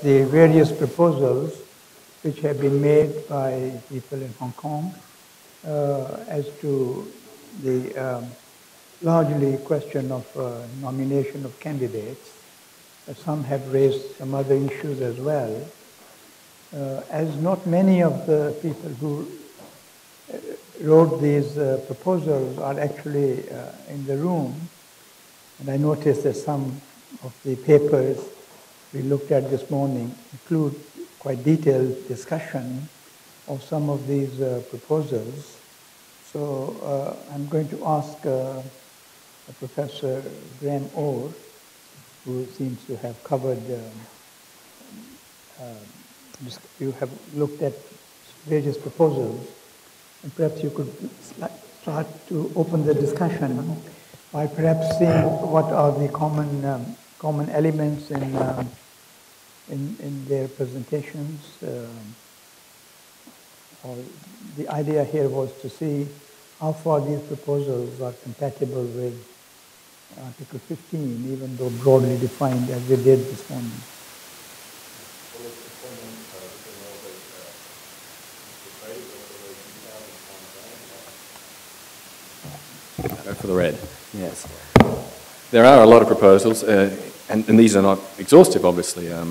the various proposals which have been made by people in Hong Kong as to the largely question of nomination of candidates. Some have raised some other issues as well. As not many of the people who wrote these proposals are actually in the room, and I noticed that some of the papers we looked at this morning include quite detailed discussion of some of these proposals. So I'm going to ask Professor Graham Orr, who seems to have covered, you have looked at various proposals, and perhaps you could start to open the discussion by perhaps seeing what are the common elements in their presentations. Or the idea here was to see how far these proposals are compatible with Article 15, even though broadly defined as we did this morning. For the red, yes. There are a lot of proposals, and these are not exhaustive, obviously. A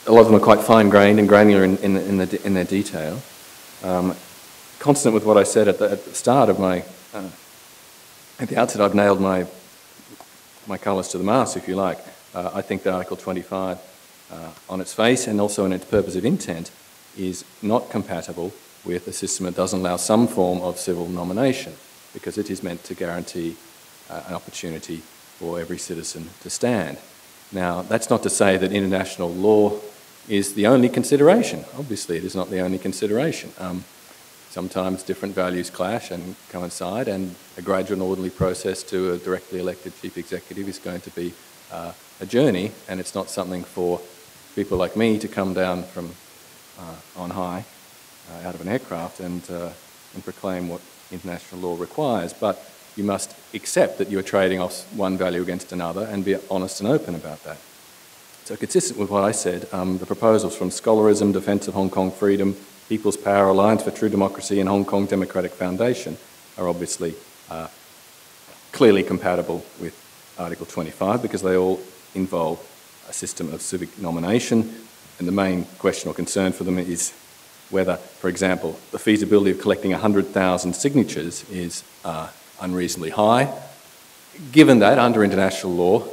lot of them are quite fine-grained and granular in their detail. Consonant with what I said at the start of my, at the outset, I've nailed my colours to the mast, if you like. I think that Article 25, on its face and also in its purpose of intent, is not compatible with a system that doesn't allow some form of civil nomination, because it is meant to guarantee an opportunity for every citizen to stand. Now, that's not to say that international law is the only consideration. Obviously, it is not the only consideration. Sometimes different values clash and coincide, and a gradual and orderly process to a directly elected chief executive is going to be a journey, and it's not something for people like me to come down from on high out of an aircraft and proclaim what international law requires. But you must accept that you're trading off one value against another and be honest and open about that. So consistent with what I said, the proposals from Scholarism, Defence of Hong Kong Freedom, People's Power, Alliance for True Democracy and Hong Kong Democratic Foundation are obviously clearly compatible with Article 25 because they all involve a system of civic nomination, and the main question or concern for them is whether, for example, the feasibility of collecting 100,000 signatures is unreasonably high. Given that, under international law,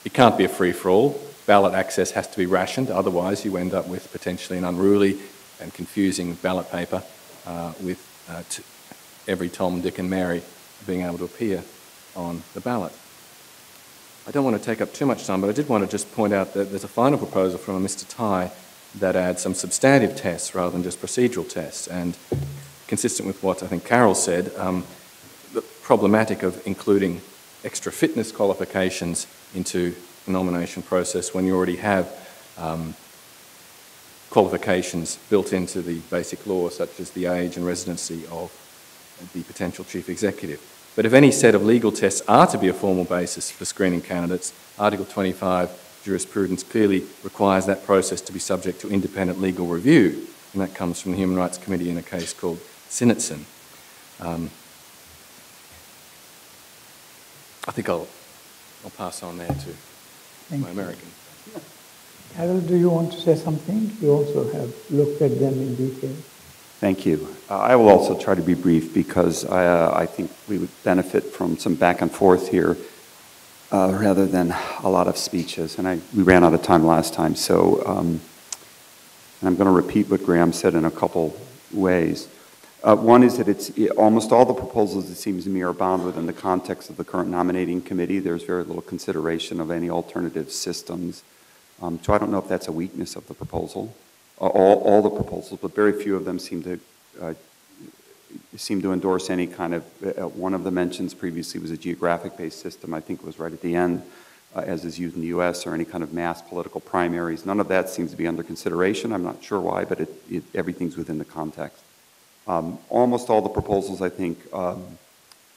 it can't be a free-for-all. Ballot access has to be rationed, otherwise you end up with potentially an unruly and confusing ballot paper with every Tom, Dick and Mary being able to appear on the ballot. I don't want to take up too much time, but I did want to just point out that there's a final proposal from a Mr. Tai that adds some substantive tests rather than just procedural tests, and consistent with what I think Carol said, the problematic of including extra fitness qualifications into the nomination process when you already have qualifications built into the basic law, such as the age and residency of the potential chief executive. But if any set of legal tests are to be a formal basis for screening candidates, Article 25 jurisprudence clearly requires that process to be subject to independent legal review, and that comes from the Human Rights Committee in a case called Sinitson. I think I'll pass on there to my American. Carol, do you want to say something? You also have looked at them in detail. Thank you. I will also try to be brief because I think we would benefit from some back and forth here rather than a lot of speeches. And we ran out of time last time, so and I'm going to repeat what Graham said in a couple ways. One is that almost all the proposals, it seems to me, are bound within the context of the current nominating committee. There's very little consideration of any alternative systems. So I don't know if that's a weakness of the proposal, all the proposals, but very few of them seem to endorse any kind of, one of the mentions previously was a geographic-based system, I think it was right at the end, as is used in the US, or any kind of mass political primaries. None of that seems to be under consideration. I'm not sure why, but everything's within the context. Almost all the proposals, I think,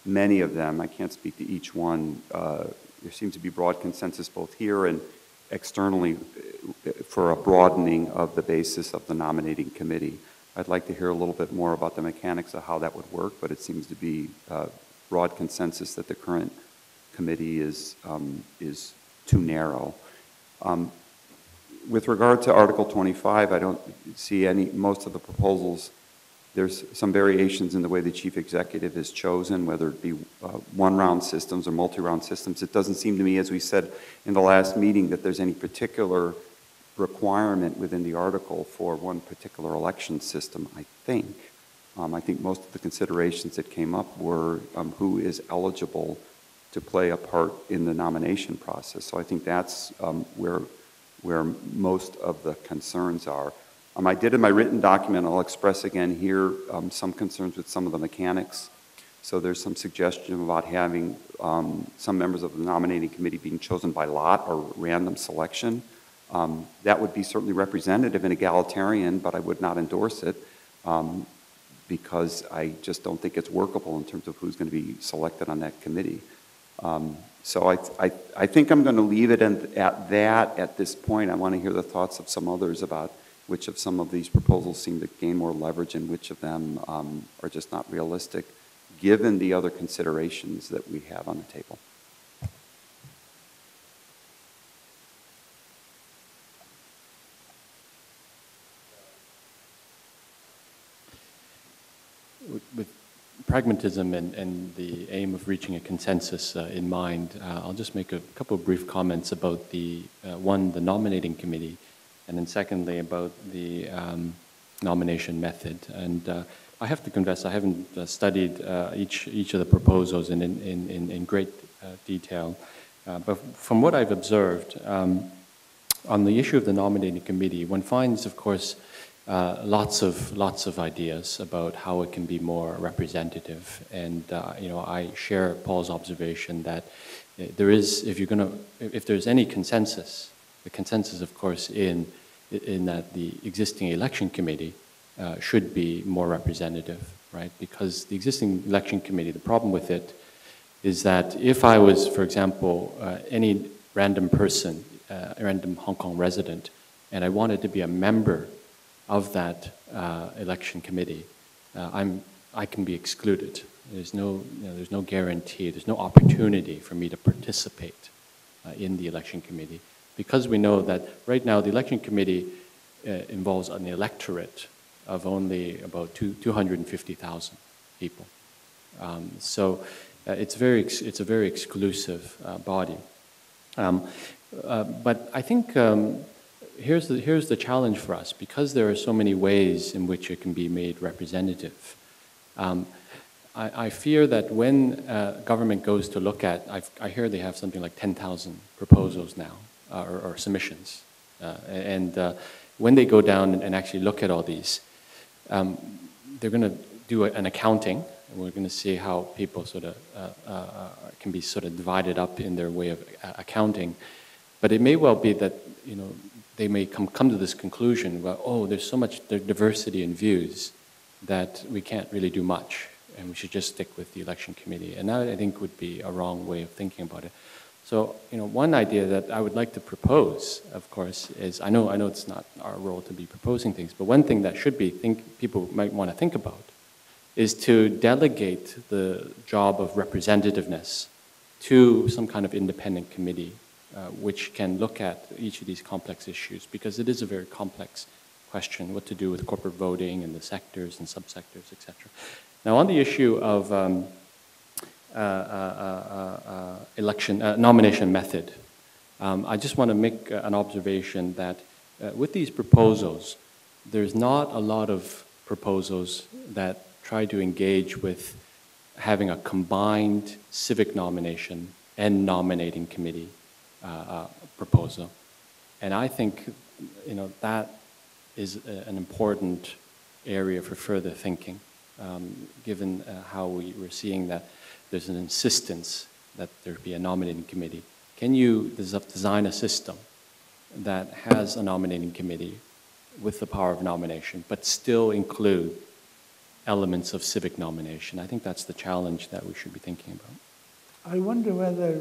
many of them, I can't speak to each one, there seems to be broad consensus both here and externally for a broadening of the basis of the nominating committee. I'd like to hear a little bit more about the mechanics of how that would work, but it seems to be broad consensus that the current committee is too narrow. With regard to Article 25, I don't see most of the proposals. There's some variations in the way the chief executive is chosen, whether it be one-round systems or multi-round systems. It doesn't seem to me, as we said in the last meeting, that there's any particular requirement within the article for one particular election system, I think. I think most of the considerations that came up were who is eligible to play a part in the nomination process. So I think that's where most of the concerns are. I did in my written document, I'll express again here, some concerns with some of the mechanics. So there's some suggestion about having some members of the nominating committee being chosen by lot or random selection. That would be certainly representative and egalitarian, but I would not endorse it because I just don't think it's workable in terms of who's going to be selected on that committee. So I think I'm going to leave it at that at this point. I want to hear the thoughts of some others about which of some of these proposals seem to gain more leverage and which of them are just not realistic, given the other considerations that we have on the table. With pragmatism and the aim of reaching a consensus in mind, I'll just make a couple of brief comments about the nominating committee, and then secondly about the nomination method. And I have to confess, I haven't studied each of the proposals in great detail, but from what I've observed, on the issue of the nominating committee, one finds, of course, lots of ideas about how it can be more representative, and I share Paul's observation that there is, if there's any consensus, the consensus, of course, in that the existing election committee should be more representative, right? Because the existing election committee, the problem with it is that if I was, for example, any random person, a random Hong Kong resident, and I wanted to be a member of that election committee, I can be excluded. There's no guarantee, there's no opportunity for me to participate in the election committee, because we know that right now the election committee involves an electorate of only about 250,000 people. So it's a very exclusive body. But I think here's the challenge for us, because there are so many ways in which it can be made representative. I fear that when government goes to look at, I hear they have something like 10,000 proposals now, or submissions. And when they go down and actually look at all these, they're going to do an accounting, and we're going to see how people sort of can be sort of divided up in their way of accounting. But it may well be that, they may come to this conclusion, well, oh, there's so much diversity in views that we can't really do much, and we should just stick with the election committee. And that, I think, would be a wrong way of thinking about it. So, one idea that I would like to propose, of course, is, I know it's not our role to be proposing things, but one thing that should be, people might want to think about is to delegate the job of representativeness to some kind of independent committee, which can look at each of these complex issues, because it is a very complex question, what to do with corporate voting and the sectors and subsectors, etc. Now, on the issue of nomination method, I just want to make an observation that with these proposals, there's not a lot of proposals that try to engage with having a combined civic nomination and nominating committee proposal. And I think, that is an important area for further thinking, given how we're seeing that there's an insistence that there be a nominating committee. Can you design a system that has a nominating committee with the power of nomination, but still include elements of civic nomination? I think that's the challenge that we should be thinking about. I wonder whether,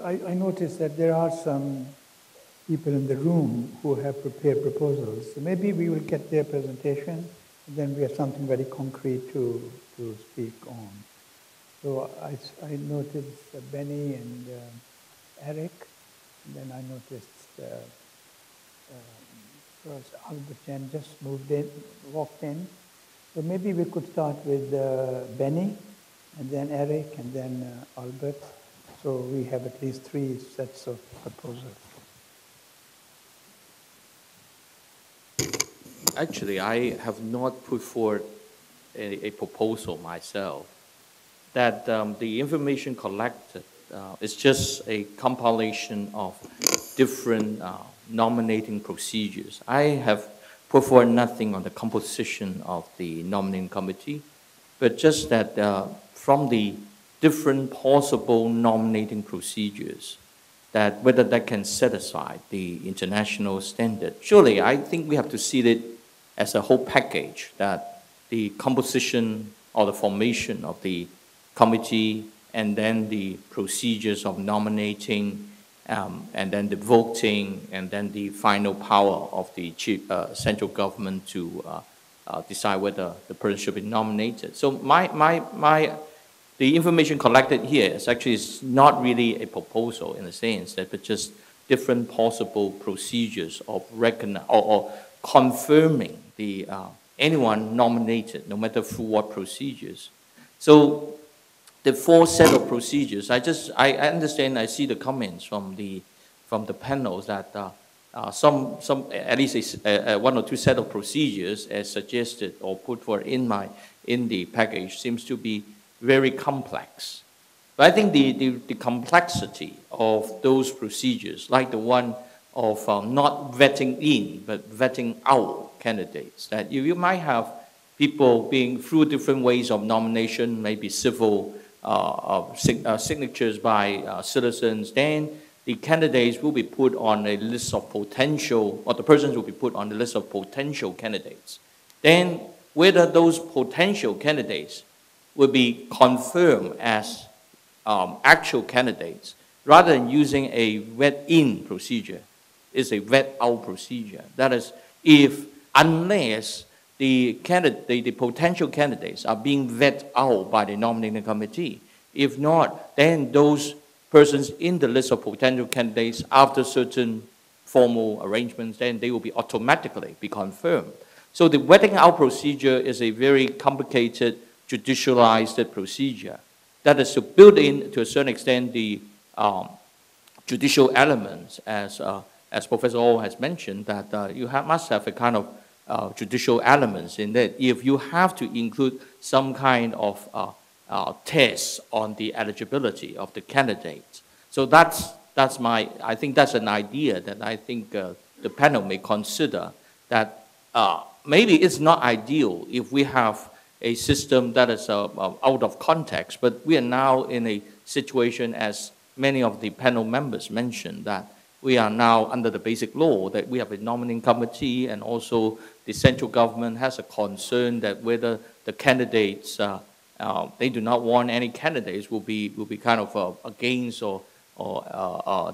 I noticed that there are some people in the room who have prepared proposals. So maybe we will get their presentation, and then we have something very concrete to speak on. So I noticed Benny and Eric, and then I noticed first Albert Chen just walked in. So maybe we could start with Benny, and then Eric, and then Albert. So we have at least 3 sets of proposals. Actually, I have not put forward a proposal myself. That the information collected is just a compilation of different nominating procedures. I have put forward nothing on the composition of the nominating committee, but just that from the different possible nominating procedures, that whether that can set aside the international standard. Surely, I think we have to see it as a whole package, that the composition or the formation of the committee, and then the procedures of nominating, and then the voting, and then the final power of the central government to decide whether the person should be nominated. So the information collected here is actually not really a proposal in the sense that, but just different possible procedures of or confirming the anyone nominated, no matter through what procedures. So the 4 set of procedures, I understand, I see the comments from the panels that some at least 1 or 2 set of procedures as suggested or put forward in the package seems to be very complex. But I think the complexity of those procedures, like the one of not vetting in but vetting out candidates, that you might have people being through different ways of nomination, maybe civil signatures by citizens, then the candidates will be put on a list of potential, or the persons will be put on the list of potential candidates. Then whether those potential candidates will be confirmed as actual candidates, rather than using a vet-in procedure, is a vet-out procedure. That is, unless the potential candidates are being vetted out by the nominating committee. If not, then those persons in the list of potential candidates, after certain formal arrangements, then they will be automatically be confirmed. So the vetting out procedure is a very complicated, judicialized procedure. That is to build in, to a certain extent, the judicial elements, as Professor Oh has mentioned, that you must have a kind of judicial elements in that. If you have to include some kind of test on the eligibility of the candidate, so I think that's an idea that I think the panel may consider, that maybe it's not ideal if we have a system that is out of context, but we are now in a situation, as many of the panel members mentioned, that we are now under the basic law, that we have a nominating committee, and also the central government has a concern that whether the candidates, they do not want any candidates will be kind of against or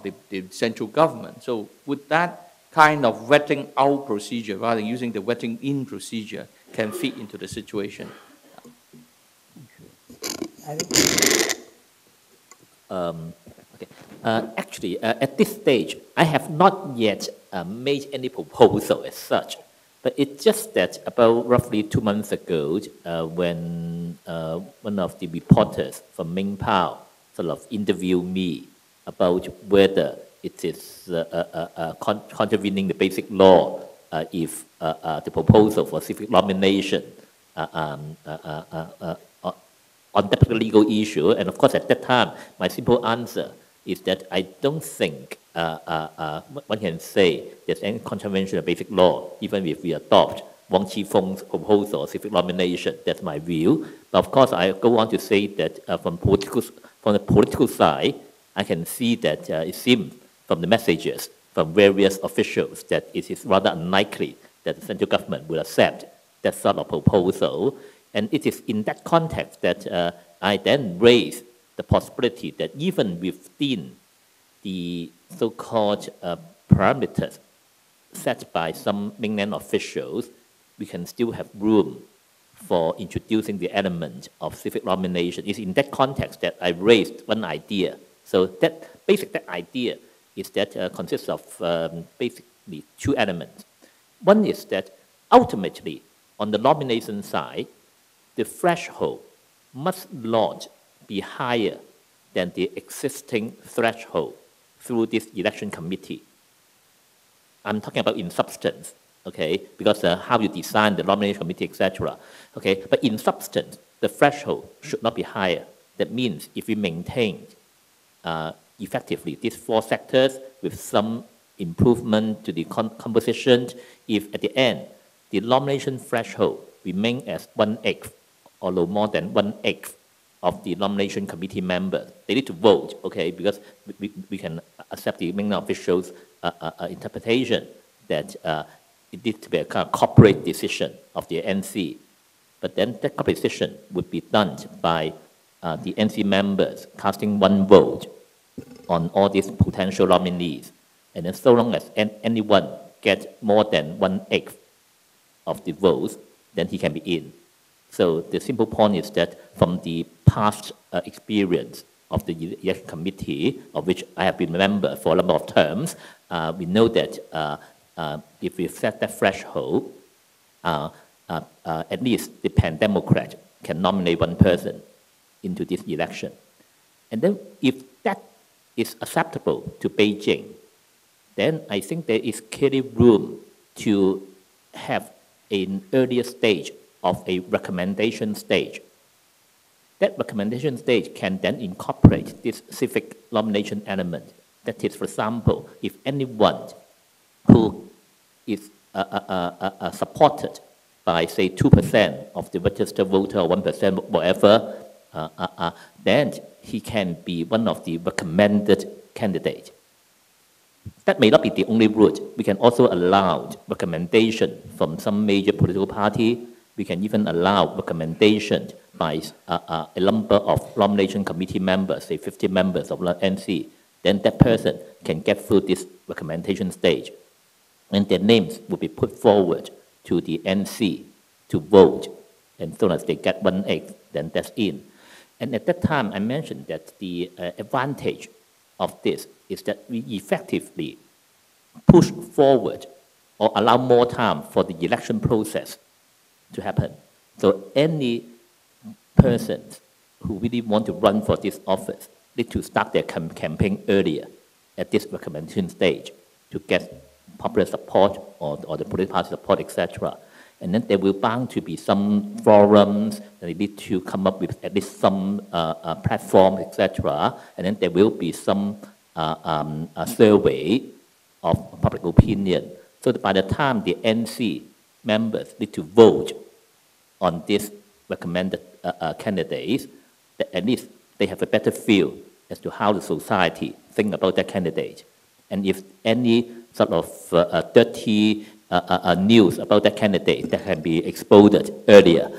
the central government. So with that kind of vetting out procedure, rather than using the vetting in procedure, can fit into the situation. Okay. Actually, at this stage, I have not yet made any proposal as such, but it's just that about roughly 2 months ago, when one of the reporters from Mingpao sort of interviewed me about whether it is contravening the basic law if the proposal for civic nomination on that legal issue. And of course, at that time, my simple answer is that I don't think one can say there's any contravention of basic law, even if we adopt Wang Qifeng's proposal of civic nomination. That's my view. But of course, I go on to say that from the political side, I can see that it seems from the messages from various officials that it is rather unlikely that the central government will accept that sort of proposal. And it is in that context that I then raised the possibility that even within the so-called parameters set by some mainland officials, we can still have room for introducing the element of civic nomination. It's in that context that I raised one idea. So that idea is that consists of basically two elements. One is that ultimately, on the nomination side, the threshold must not be higher than the existing threshold through this election committee. I'm talking about in substance, okay, because how you design the nomination committee, etc. Okay, but in substance, the threshold should not be higher. That means if we maintain effectively these four sectors with some improvement to the composition, if at the end the nomination threshold remains as 1/8 or no more than 1/8 of the nomination committee members, they need to vote, okay, because we can accept the mainland officials' interpretation that it needs to be a kind of corporate decision of the NC. But then that corporate decision would be done by the NC members casting one vote on all these potential nominees. And then so long as anyone gets more than 1/8 of the votes, then he can be in. So the simple point is that from the past experience of the election committee, of which I have been a member for a number of terms, we know that if we set that threshold, at least the pan-Democrat can nominate one person into this election. And then if that is acceptable to Beijing, then I think there is clearly room to have an earlier stage of a recommendation stage. That recommendation stage can then incorporate this civic nomination element. That is, for example, if anyone who is supported by, say, 2% of the registered voter or 1%, whatever, then he can be one of the recommended candidates. That may not be the only route. We can also allow recommendation from some major political party. We can even allow recommendation by a number of nomination committee members, say 50 members of the NC. Then that person can get through this recommendation stage. And their names will be put forward to the NC to vote. And as soon as they get 1/8, then that's in. And at that time, I mentioned that the advantage of this is that we effectively push forward or allow more time for the election process to happen. So any persons who really want to run for this office need to start their campaign earlier at this recommendation stage to get popular support or the political party support, etc. And then there will bound to be some forums, and they need to come up with at least some platform, etc. And then there will be some survey of public opinion. So that by the time the NC members need to vote on this recommended candidates, that at least they have a better feel as to how the society think about that candidate. And if any sort of dirty news about that candidate that can be exposed earlier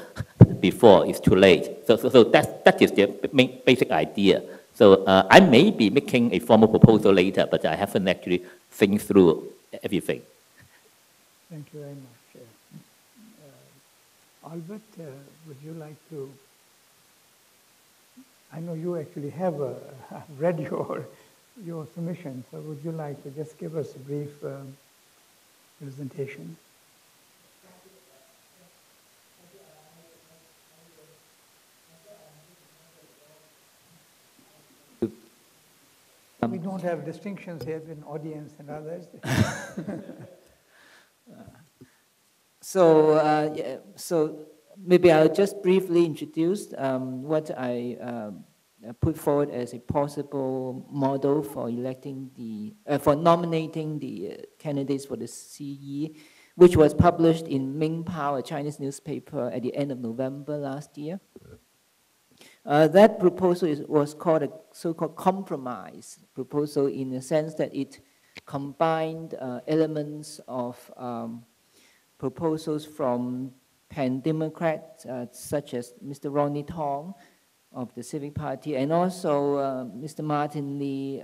before it's too late. So that is the main basic idea. So I may be making a formal proposal later, but I haven't actually think through everything. Thank you very much. Albert, would you like to? I know you actually have read your submission, so would you like to just give us a brief presentation? We don't have distinctions here in audience and others. So maybe I'll just briefly introduce what I put forward as a possible model for electing for nominating the candidates for the CE, which was published in Mingpao, a Chinese newspaper, at the end of November last year. That proposal was called a so-called compromise proposal in the sense that it combined elements of proposals from pan-Democrats such as Mr. Ronnie Tong of the Civic Party, and also Mr. Martin Lee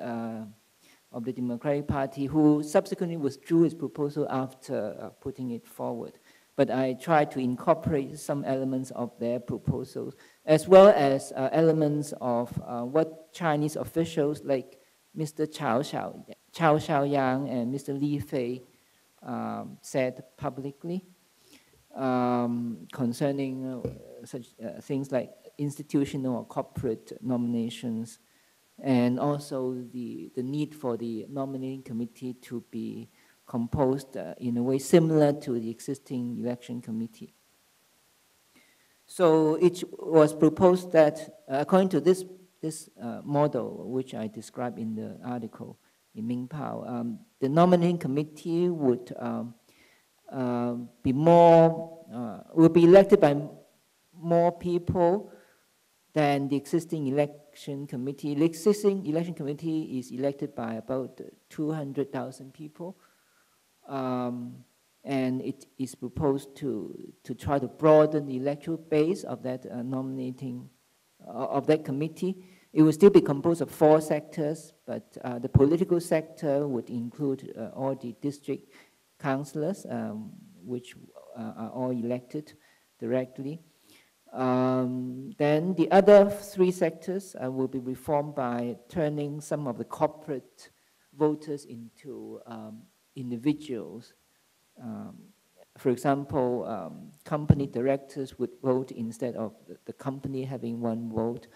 of the Democratic Party, who subsequently withdrew his proposal after putting it forward. But I tried to incorporate some elements of their proposals, as well as elements of what Chinese officials like Mr. Cao Xiaoyang and Mr. Li Fei said publicly concerning such things like institutional or corporate nominations, and also the need for the nominating committee to be composed in a way similar to the existing election committee. So it was proposed that according to this model, which I described in the article in Mingpao, the nominating committee would be elected by more people than the existing election committee. The existing election committee is elected by about 200,000 people. And it is proposed to try to broaden the electoral base of that of that committee. It will still be composed of 4 sectors, but the political sector would include all the district councillors, which are all elected directly. Then the other 3 sectors will be reformed by turning some of the corporate voters into individuals. For example, company directors would vote instead of the company having 1 vote.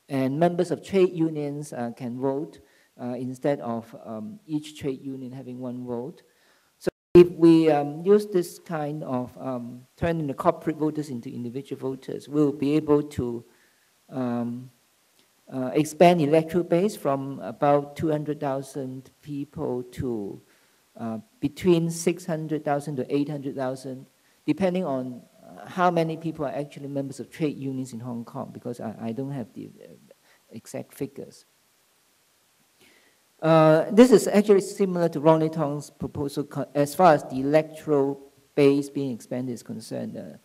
And members of trade unions can vote instead of each trade union having 1 vote. So if we use this kind of turning the corporate voters into individual voters, we'll be able to expand the electoral base from about 200,000 people to between 600,000 to 800,000, depending on how many people are actually members of trade unions in Hong Kong, because I don't have the exact figures. This is actually similar to Ronnie Tong's proposal as far as the electoral base being expanded is concerned.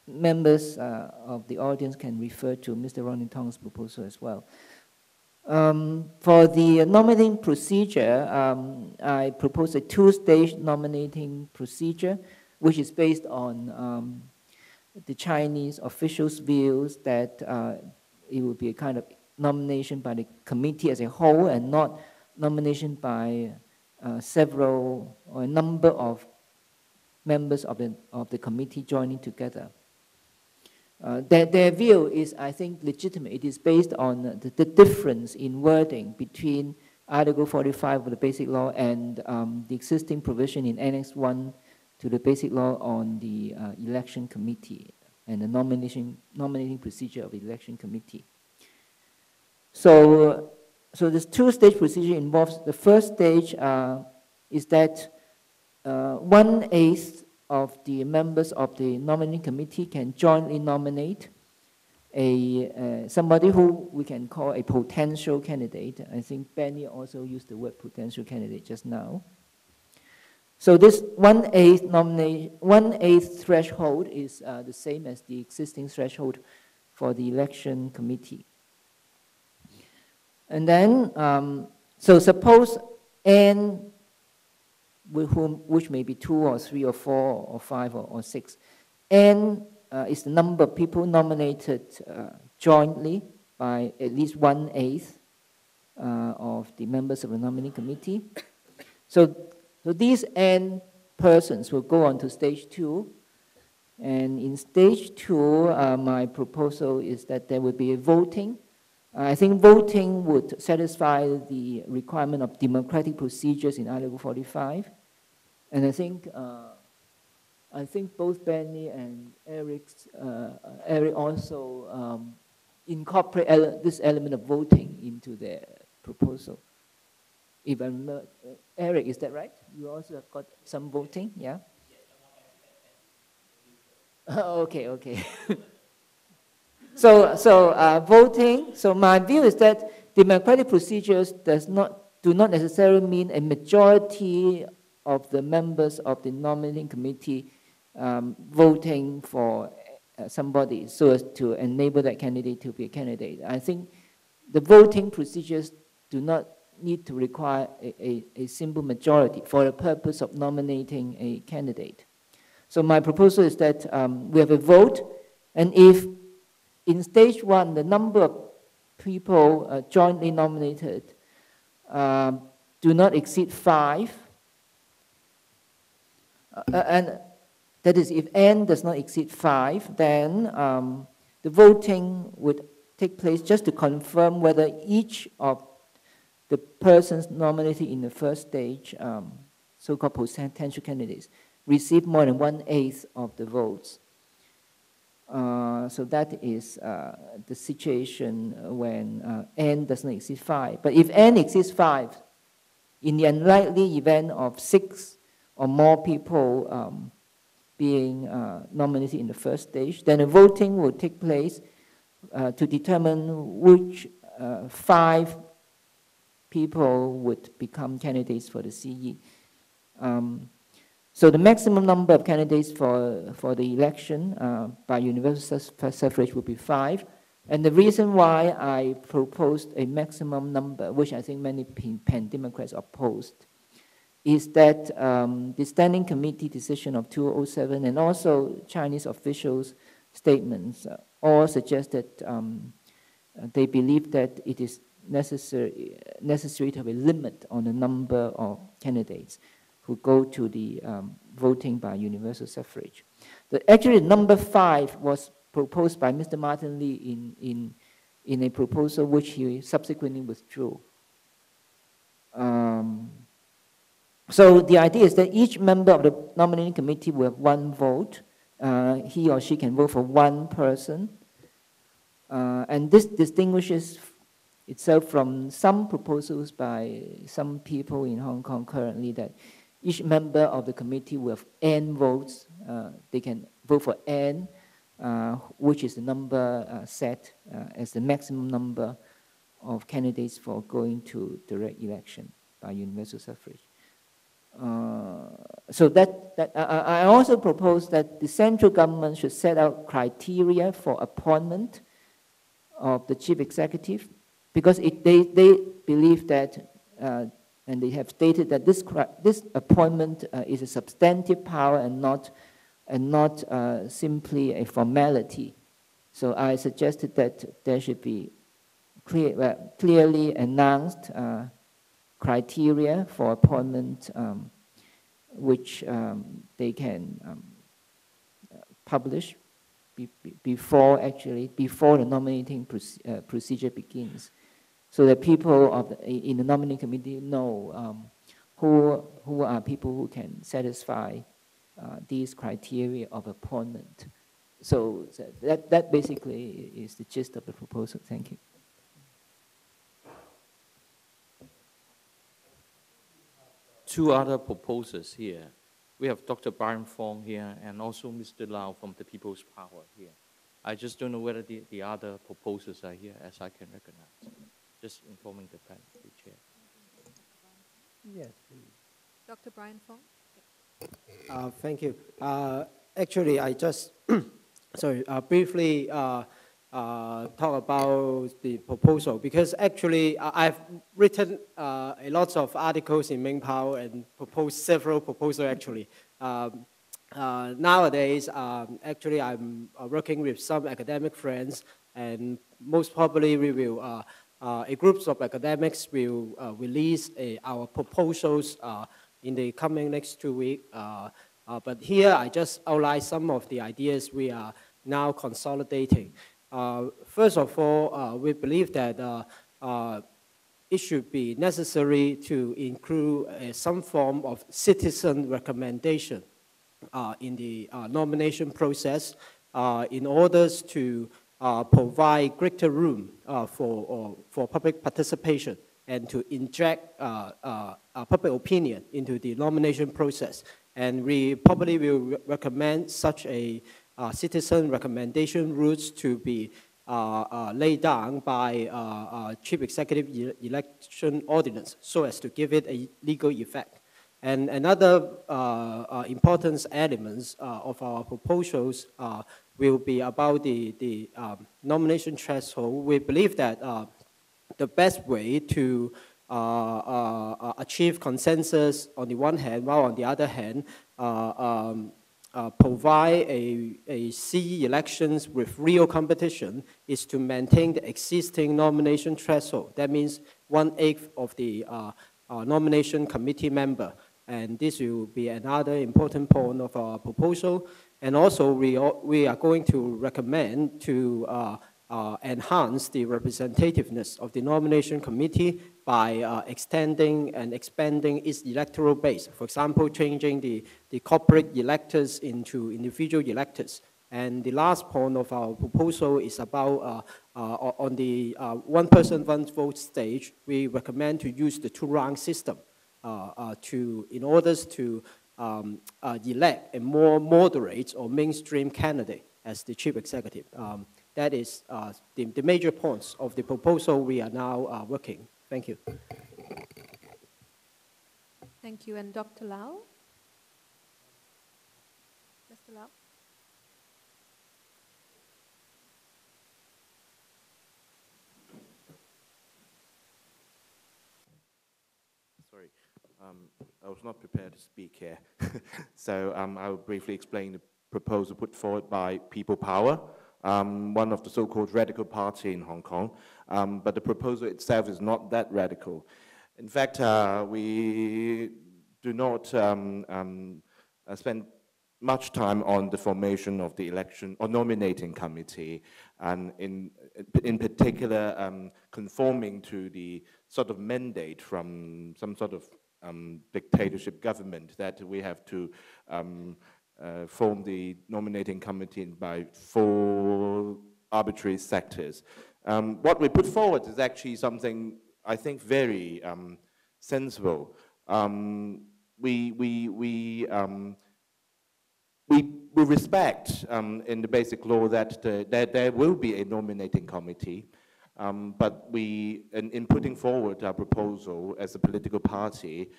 Members of the audience can refer to Mr. Ronnie Tong's proposal as well. For the nominating procedure, I propose a 2-stage nominating procedure, which is based on the Chinese officials' views that it would be a kind of nomination by the committee as a whole and not nomination by several or a number of members of the committee joining together. Their view is, I think, legitimate. It is based on the difference in wording between Article 45 of the Basic Law and the existing provision in Annex 1 to the Basic Law on the election committee and the nominating procedure of the election committee. So this 2-stage procedure involves, the first stage is that 1/8 of the members of the nominating committee can jointly nominate somebody who we can call a potential candidate. I think Benny also used the word potential candidate just now. So this 1/8 threshold is the same as the existing threshold for the election committee. And then, so suppose N, which may be 2 or 3 or 4 or 5 or 6. N is the number of people nominated jointly by at least 1/8 of the members of the nominating committee. So these N persons will go on to stage 2. And in stage 2, my proposal is that there will be a voting. I think voting would satisfy the requirement of democratic procedures in Article 45. And I think both Benny and Eric also incorporate this element of voting into their proposal. If I'm not, Eric, is that right? You also have got some voting, yeah? Okay. So voting. So my view is that democratic procedures do not necessarily mean a majority of the members of the nominating committee voting for somebody so as to enable that candidate to be a candidate. I think the voting procedures do not need to require a simple majority for the purpose of nominating a candidate. So my proposal is that we have a vote, and if in stage one the number of people jointly nominated do not exceed 5, and that is, if n does not exceed 5, then the voting would take place just to confirm whether each of the persons nominated in the first stage, so-called potential candidates, receive more than 1/8 of the votes. So that is the situation when n does not exceed 5. But if n exceeds 5, in the unlikely event of 6 or more people being nominated in the first stage, then a voting will take place to determine which 5 people would become candidates for the CE. So the maximum number of candidates for the election by universal suffrage would be 5. And the reason why I proposed a maximum number, which I think many pan-Democrats opposed, is that the Standing Committee decision of 2007 and also Chinese officials' statements all suggest that they believe that it is necessary to have a limit on the number of candidates who go to the voting by universal suffrage. Actually, number 5 was proposed by Mr. Martin Lee in a proposal which he subsequently withdrew. So the idea is that each member of the nominating committee will have 1 vote. He or she can vote for 1 person. And this distinguishes itself from some proposals by some people in Hong Kong currently that each member of the committee will have n votes. They can vote for n, which is the number set as the maximum number of candidates for going to direct election by universal suffrage. So I also propose that the central government should set out criteria for appointment of the chief executive, because they believe that, and they have stated that this appointment is a substantive power and not simply a formality. So I suggested that there should be clearly announced criteria for appointment, which they can publish before the nominating procedure begins, so that people in the nominating committee know who are people who can satisfy these criteria of appointment. So that basically is the gist of the proposal. Thank you. Two other proposers here. We have Dr. Brian Fong here and also Mr. Lau from the People's Power here. I just don't know whether the other proposers are here, as I can recognize. Just informing the chair. Yes, please. Dr. Brian Fong. Thank you. Actually, I just briefly talk about the proposal, because actually I've written a lot of articles in Ming Pao and proposed several proposals actually. Nowadays, actually I'm working with some academic friends, and most probably we will, a group of academics will release our proposals in the coming next 2 weeks. But here I just outline some of the ideas we are now consolidating. First of all, we believe that it should be necessary to include some form of citizen recommendation in the nomination process in order to provide greater room for public participation and to inject public opinion into the nomination process. And we probably will recommend such a citizen recommendation routes to be laid down by Chief Executive Election Ordinance so as to give it a legal effect. And another important elements of our proposals will be about the nomination threshold. We believe that the best way to achieve consensus on the one hand, while on the other hand, provide a CE elections with real competition is to maintain the existing nomination threshold. That means 1/8 of the nomination committee member. And this will be another important point of our proposal. And also, we are going to recommend to enhance the representativeness of the nomination committee by extending and expanding its electoral base. For example, changing the corporate electors into individual electors. And the last point of our proposal is about on the one person, one vote stage, we recommend to use the two-round system in order to elect a more moderate or mainstream candidate as the chief executive. That is the major points of the proposal we are now working. Thank you. Thank you. And Dr. Lau? Mr. Lau? Sorry, I was not prepared to speak here. So I will briefly explain the proposal put forward by People Power, one of the so-called radical party in Hong Kong. But the proposal itself is not that radical. In fact, we do not spend much time on the formation of the election or nominating committee, and in particular conforming to the sort of mandate from some sort of dictatorship government that we have to form the nominating committee by 4 arbitrary sectors. What we put forward is actually something I think very sensible. We respect in the basic law that there will be a nominating committee, but in putting forward our proposal as a political party,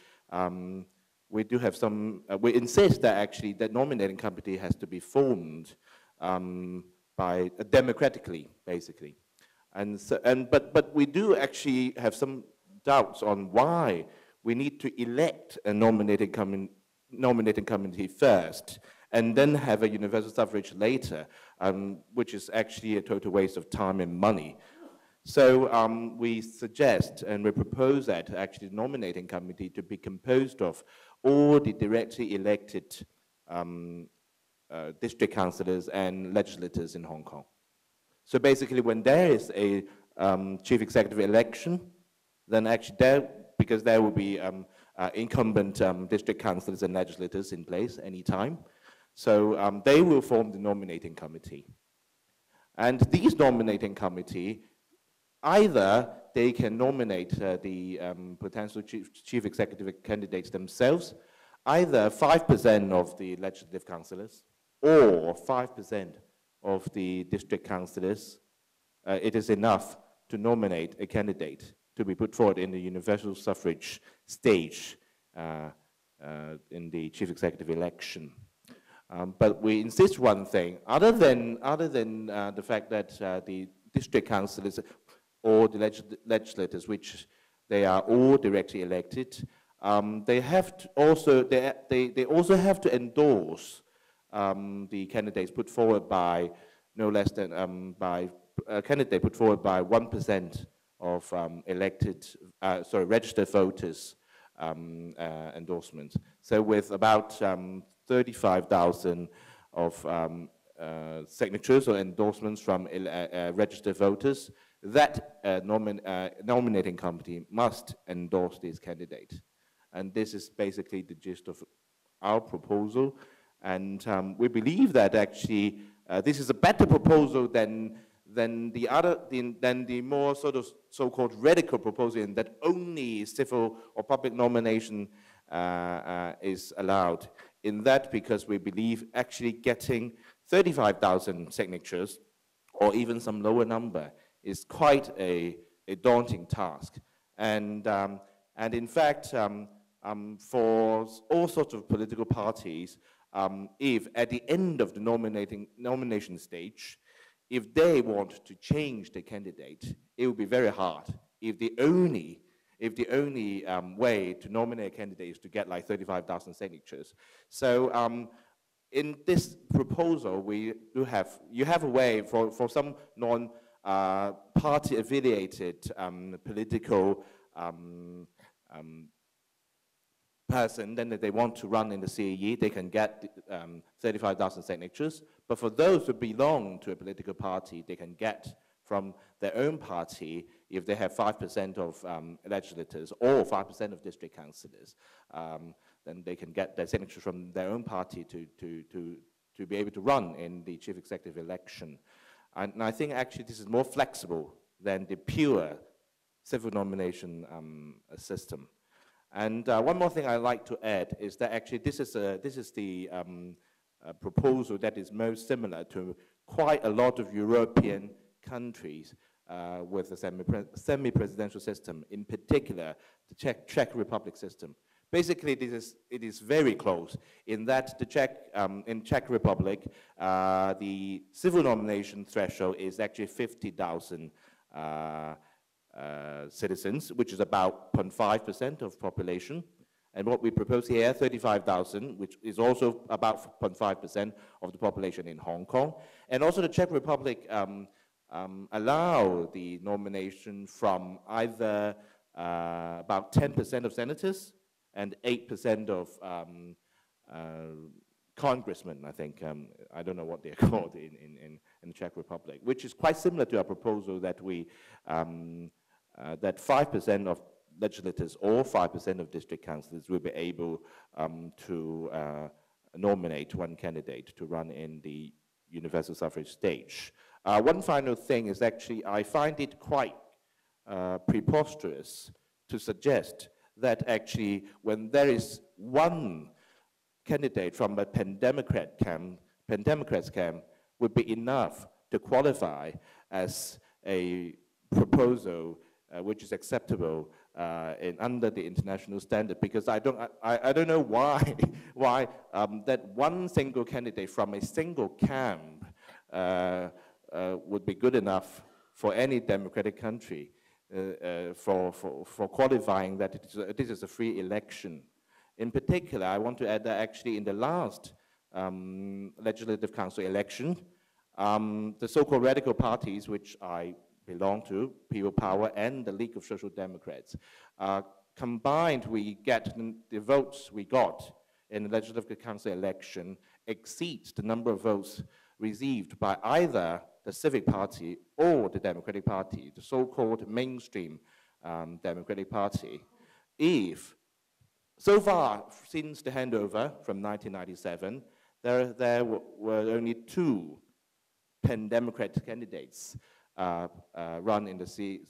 we do have some, we insist that actually that nominating committee has to be formed by democratically, basically. But we do actually have some doubts on why we need to elect a nominating committee first, and then have a universal suffrage later, which is actually a total waste of time and money. So we suggest and we propose that actually the nominating committee to be composed of all the directly elected district councillors and legislators in Hong Kong. So basically when there is a chief executive election, then actually because there will be incumbent district councillors and legislators in place anytime, so they will form the nominating committee. And these nominating committee, either they can nominate the potential chief executive candidates themselves, either 5% of the legislative councillors or 5% of the district councillors. It is enough to nominate a candidate to be put forward in the universal suffrage stage in the chief executive election. But we insist one thing, other than the fact that the district councillors or the legislators, which they are all directly elected, they have to also they also have to endorse the candidates put forward by no less than by a candidate put forward by 1% of registered voters endorsements. So with about 35,000 of signatures or endorsements from registered voters, that nominating committee must endorse this candidate. And this is basically the gist of our proposal. And we believe that actually this is a better proposal than the more sort of so-called radical proposal in that only civil or public nomination is allowed. In that, because we believe actually getting 35,000 signatures or even some lower number is quite a daunting task. And in fact, for all sorts of political parties, if at the end of the nomination stage, if they want to change the candidate, it will be very hard. If if the only way to nominate a candidate is to get like 35,000 signatures. So in this proposal, you have a way for some non-party affiliated political person, then if they want to run in the CAE, they can get 35,000 signatures. But for those who belong to a political party, they can get from their own party, if they have 5% of legislators or 5% of district councillors, then they can get their signatures from their own party to be able to run in the chief executive election. And I think actually this is more flexible than the pure civil nomination system. And one more thing I'd like to add is that actually this is the proposal that is most similar to quite a lot of European countries with a semi-presidential system, in particular the Czech Republic system. Basically, it is very close in that in Czech Republic, the civil nomination threshold is actually 50,000 citizens, which is about 0.5% of population. And what we propose here, 35,000, which is also about 0.5% of the population in Hong Kong. And also the Czech Republic allow the nomination from either about 10% of senators and 8% of congressmen, I think. I don't know what they're called in the Czech Republic, which is quite similar to our proposal that that 5% of legislators or 5% of district councillors will be able to nominate one candidate to run in the universal suffrage stage. One final thing is actually, I find it quite preposterous to suggest that actually when there is one candidate from a Pan-Democrats camp would be enough to qualify as a proposal which is acceptable under the international standard, because I don't know why that one single candidate from a single camp would be good enough for any democratic country for qualifying that this is a free election. In particular, I want to add that actually in the last Legislative Council election, the so-called radical parties, which I belong to, People Power and the League of Social Democrats, combined we get the votes we got in the Legislative Council election exceeds the number of votes received by either the Civic Party or the Democratic Party, the so-called mainstream Democratic Party. If so far since the handover from 1997, there were only 2 Pan-Democrat candidates run in the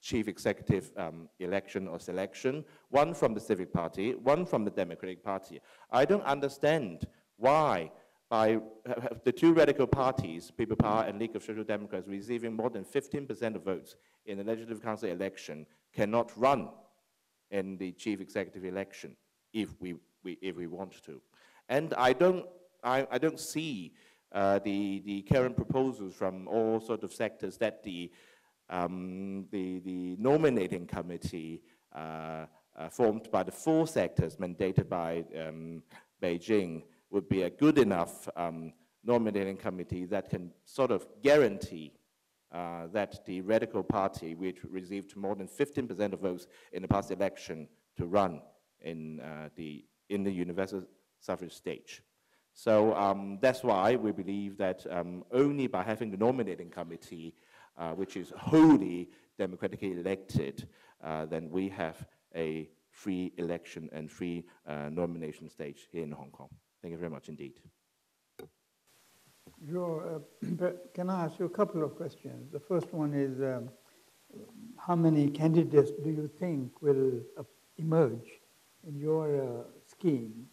chief executive election or selection, one from the Civic Party, one from the Democratic Party. I don't understand why by the 2 radical parties, People Power and League of Social Democrats, receiving more than 15% of votes in the Legislative Council election, cannot run in the chief executive election if we want to. And I don't see the current proposals from all sorts of sectors that the nominating committee formed by the 4 sectors mandated by Beijing would be a good enough nominating committee that can sort of guarantee that the radical party, which received more than 15% of votes in the past election, to run in the universal suffrage stage. So that's why we believe that only by having the nominating committee, which is wholly democratically elected, then we have a free election and free nomination stage here in Hong Kong. Thank you very much indeed. Can I ask you a couple of questions? The first one is, how many candidates do you think will emerge in your scheme?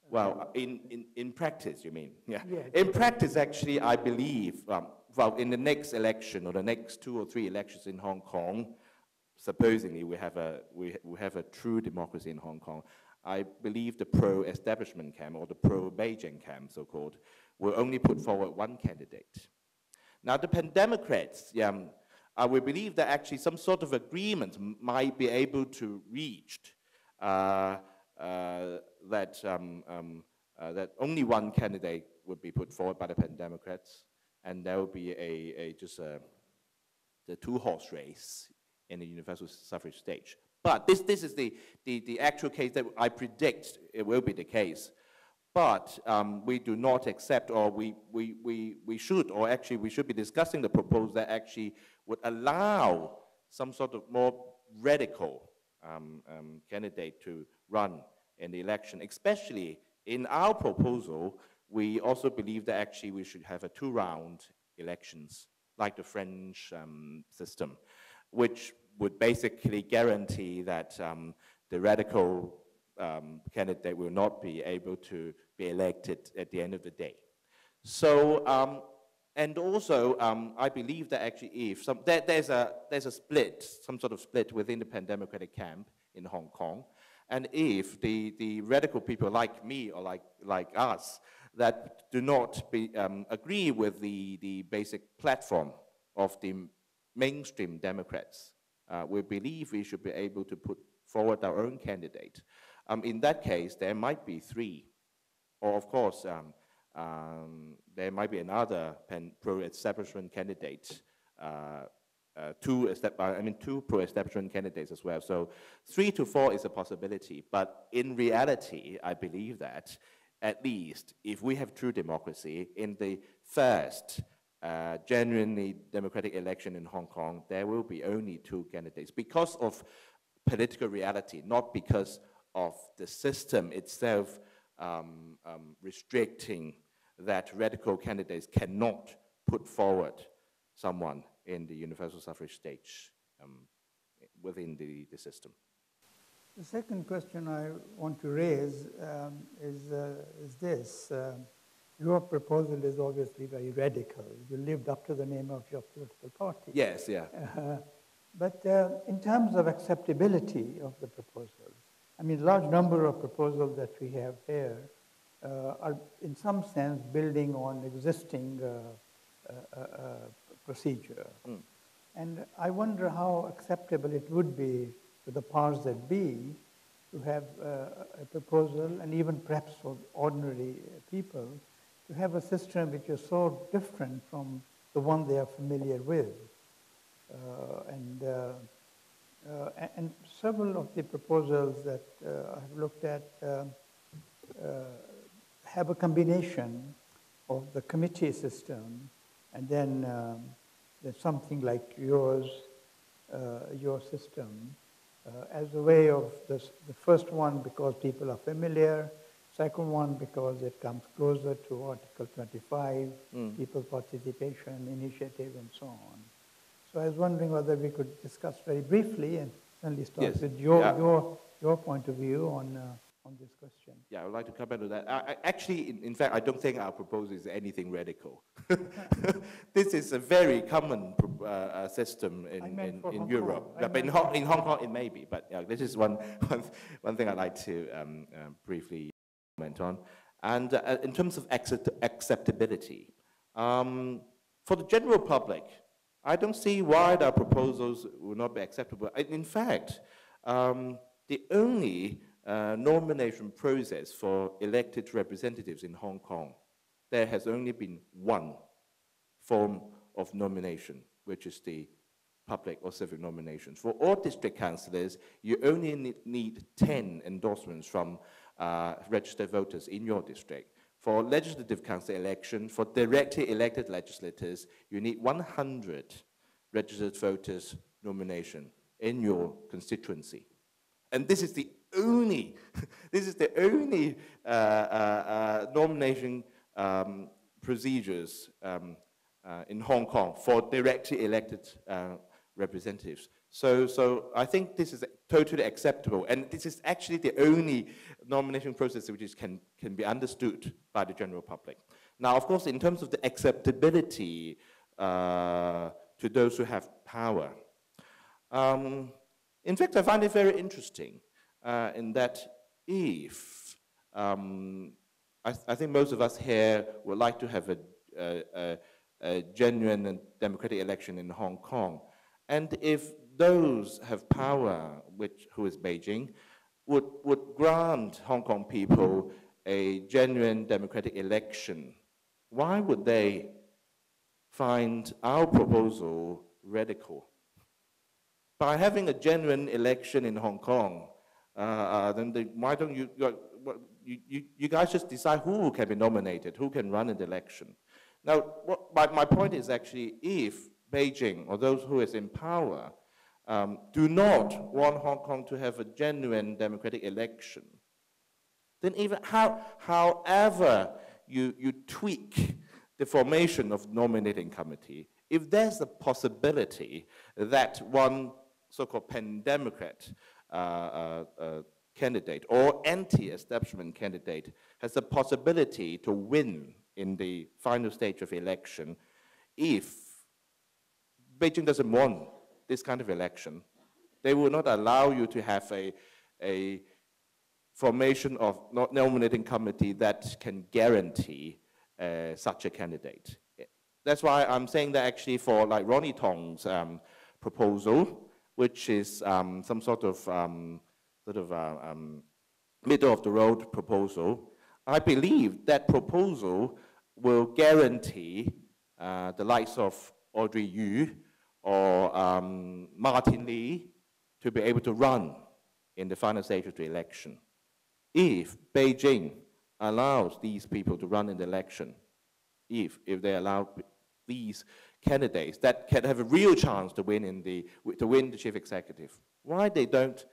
Well, in practice, you mean? Yeah. Yes. In practice, actually, I believe, well, in the next election or the next 2 or 3 elections in Hong Kong, supposedly we have a true democracy in Hong Kong. I believe the pro-establishment camp, or the pro-Beijing camp, so-called, will only put forward 1 candidate. Now, the Pan-Democrats, we believe that actually some sort of agreement might be able to reach that only one candidate would be put forward by the Democrats, and there will be just the two-horse race in the universal suffrage stage. But this is the actual case that I predict it will be the case. But we do not accept, or we should, or actually we should be discussing the proposal that actually would allow some sort of more radical candidate to run in the election. Especially in our proposal, we also believe that actually we should have a two-round elections, like the French system, which would basically guarantee that the radical candidate will not be able to be elected at the end of the day. So, and also, I believe that actually if there's a split, some sort of split within the Pan-Democratic camp in Hong Kong, and if the radical people like me or like us that do not agree with the basic platform of the mainstream Democrats, we believe we should be able to put forward our own candidate. In that case, there might be three, or of course, there might be another pro-establishment candidate, two pro-establishment candidates as well. So 3 to 4 is a possibility, but in reality, I believe that at least if we have true democracy in the first genuinely democratic election in Hong Kong, there will be only 2 candidates because of political reality, not because of the system itself restricting that radical candidates cannot put forward someone in the universal suffrage stage within the system. The second question I want to raise is this. Your proposal is obviously very radical. You lived up to the name of your political party. Yes, yeah. But in terms of acceptability of the proposals, I mean, a large number of proposals that we have here are in some sense building on existing procedure. And I wonder how acceptable it would be to the powers that be to have a proposal, and even perhaps for ordinary people, to have a system which is so different from the one they are familiar with. And several of the proposals that I've looked at have a combination of the committee system and then there's something like your system as a way of the first one because people are familiar, second one because it comes closer to Article 25, people participation, initiative, and so on. So I was wondering whether we could discuss very briefly and certainly start with your point of view on this question. Yeah, I would like to comment on that. Actually, in fact, I don't think our proposal is anything radical. This is a very common system in Europe. But in Hong Kong, it may be. But this is one thing I'd like to briefly comment on. And in terms of acceptability, for the general public, I don't see why our proposals will not be acceptable. In fact, the only nomination process for elected representatives in Hong Kong, there has only been one form of nomination, which is the public or civic nominations. For all district councillors, you only need 10 endorsements from registered voters in your district. For legislative council election, for directly elected legislators, you need 100 registered voters nomination in your constituency. And this is the only nomination procedures in Hong Kong for directly elected representatives. So I think this is totally acceptable, and this is actually the only nomination process which can be understood by the general public. Now, of course, in terms of the acceptability to those who have power, in fact, I find it very interesting in that if I think most of us here would like to have a genuine and democratic election in Hong Kong. And if those have power, who is Beijing, would grant Hong Kong people a genuine democratic election, why would they find our proposal radical? By having a genuine election in Hong Kong, then why don't you guys just decide who can be nominated, who can run in the election? Now, my point is actually, if Beijing or those who is in power do not want Hong Kong to have a genuine democratic election, then even however you tweak the formation of nominating committee, if there's a possibility that one so-called pan-democrat candidate or anti-establishment candidate has the possibility to win in the final stage of election, if Beijing doesn't want this kind of election, they will not allow you to have a formation of nominating committee that can guarantee such a candidate. That's why I'm saying that actually for like Ronnie Tong's proposal, which is some sort of middle of the road proposal, I believe that proposal will guarantee the likes of Audrey Yu or Martin Lee to be able to run in the final stage of the election. If Beijing allows these people to run in the election, if they allow these candidates that can have a real chance to win to win the chief executive, why they don't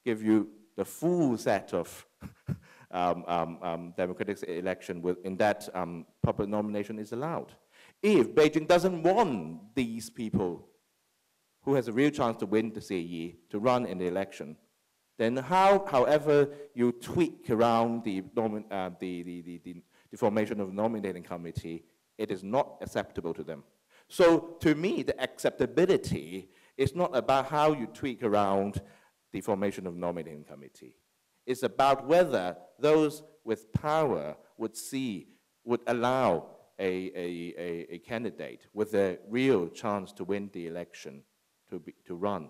give you the full set of democratic election in that public nomination is allowed? If Beijing doesn't want these people who has a real chance to win the CAE to run in the election, then however you tweak around the formation of a nominating committee, it is not acceptable to them. So to me, the acceptability is not about how you tweak around the formation of nominating committee. It's about whether those with power would allow a candidate with a real chance to win the election to run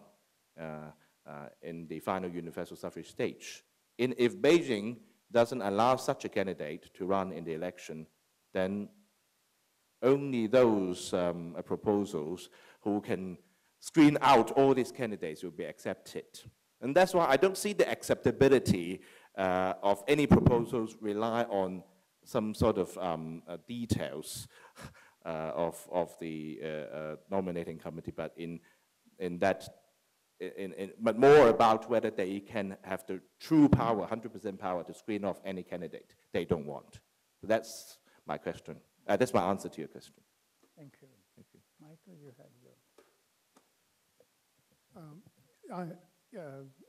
in the final universal suffrage stage. If Beijing doesn't allow such a candidate to run in the election, then only those proposals who can screen out all these candidates will be accepted. And that's why I don't see the acceptability of any proposals rely on some sort of details of the nominating committee, but but more about whether they can have the true power, 100% power to screen off any candidate they don't want. So that's my question. That's my answer to your question. Thank you. Thank you. Michael, you had your... I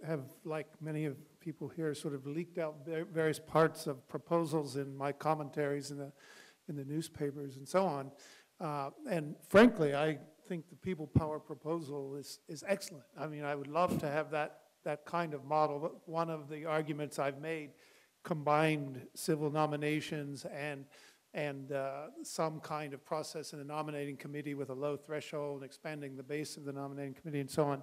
have, like many of people here, sort of leaked out various parts of proposals in my commentaries in the newspapers and so on. And frankly, I think the people power proposal is excellent. I mean, I would love to have that kind of model. But one of the arguments I've made combined civil nominations and some kind of process in the nominating committee with a low threshold, expanding the base of the nominating committee and so on.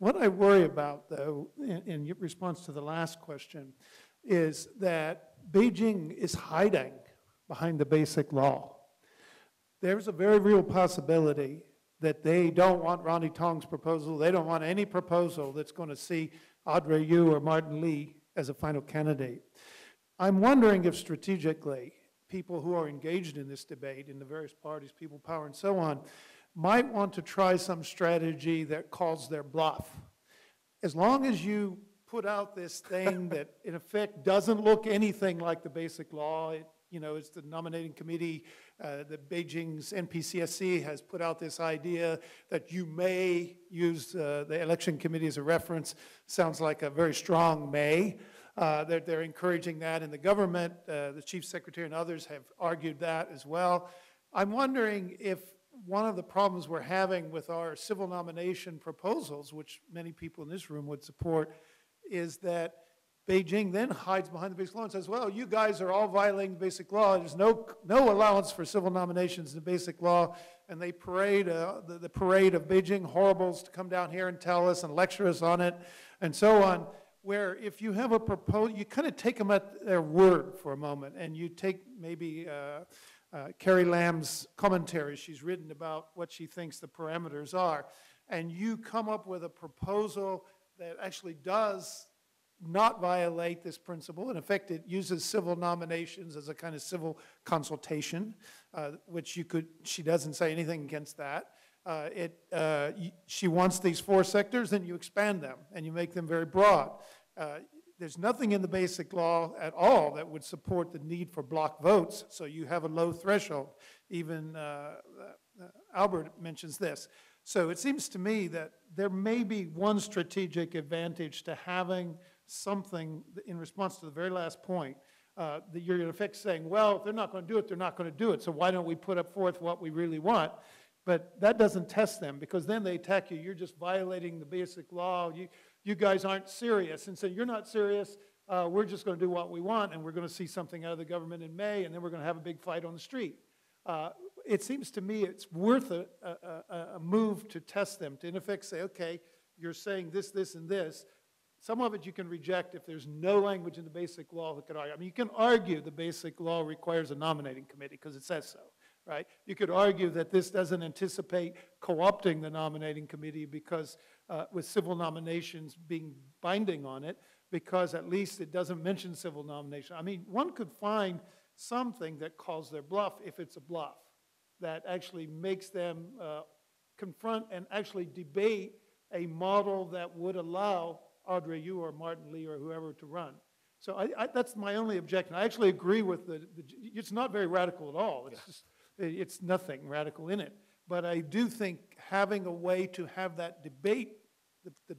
What I worry about, though, in response to the last question, is that Beijing is hiding behind the basic law. There's a very real possibility that they don't want Ronnie Tong's proposal. They don't want any proposal that's going to see Audrey Yu or Martin Lee as a final candidate. I'm wondering if strategically people who are engaged in this debate in the various parties, people power and so on, might want to try some strategy that calls their bluff. As long as you put out this thing that in effect doesn't look anything like the basic law, it's the nominating committee, the Beijing's NPCSC has put out this idea that you may use the election committee as a reference. Sounds like a very strong may. They're encouraging that in the government. The chief secretary and others have argued that as well. I'm wondering if one of the problems we're having with our civil nomination proposals, which many people in this room would support, is that Beijing then hides behind the basic law and says, well, you guys are all violating the basic law. There's no allowance for civil nominations in the basic law. and they parade, the parade of Beijing horribles to come down here and tell us and lecture us on it, and so on, where if you have a proposal, you kind of take them at their word for a moment, and you take maybe Carrie Lamb's commentary she's written about what she thinks the parameters are, and you come up with a proposal that actually does not violate this principle. In effect, it uses civil nominations as a kind of civil consultation, which she doesn't say anything against that. She wants these 4 sectors, then you expand them, and you make them very broad. There's nothing in the basic law at all that would support the need for block votes, so you have a low threshold. Even Albert mentions this. So it seems to me that there may be one strategic advantage to having something in response to the very last point, that you're in effect saying, well, if they're not going to do it, they're not going to do it, so why don't we put up forth what we really want? But that doesn't test them, because then they attack you. You're just violating the basic law. You guys aren't serious. And so you're not serious. We're just going to do what we want, and we're going to see something out of the government in May, and then we're going to have a big fight on the street. It seems to me it's worth a move to test them, to in effect say, okay, you're saying this, this, and this. Some of it you can reject if there's no language in the basic law that could argue. I mean, you can argue the basic law requires a nominating committee because it says so, right? You could argue that this doesn't anticipate co-opting the nominating committee because with civil nominations being binding on it, because at least it doesn't mention civil nomination. I mean, one could find something that calls their bluff if it's a bluff, that actually makes them confront and actually debate a model that would allow Audrey, you or Martin Lee or whoever to run. So that's my only objection. I actually agree with it's not very radical at all. It's just, it's nothing radical in it. But I do think having a way to have that debate, the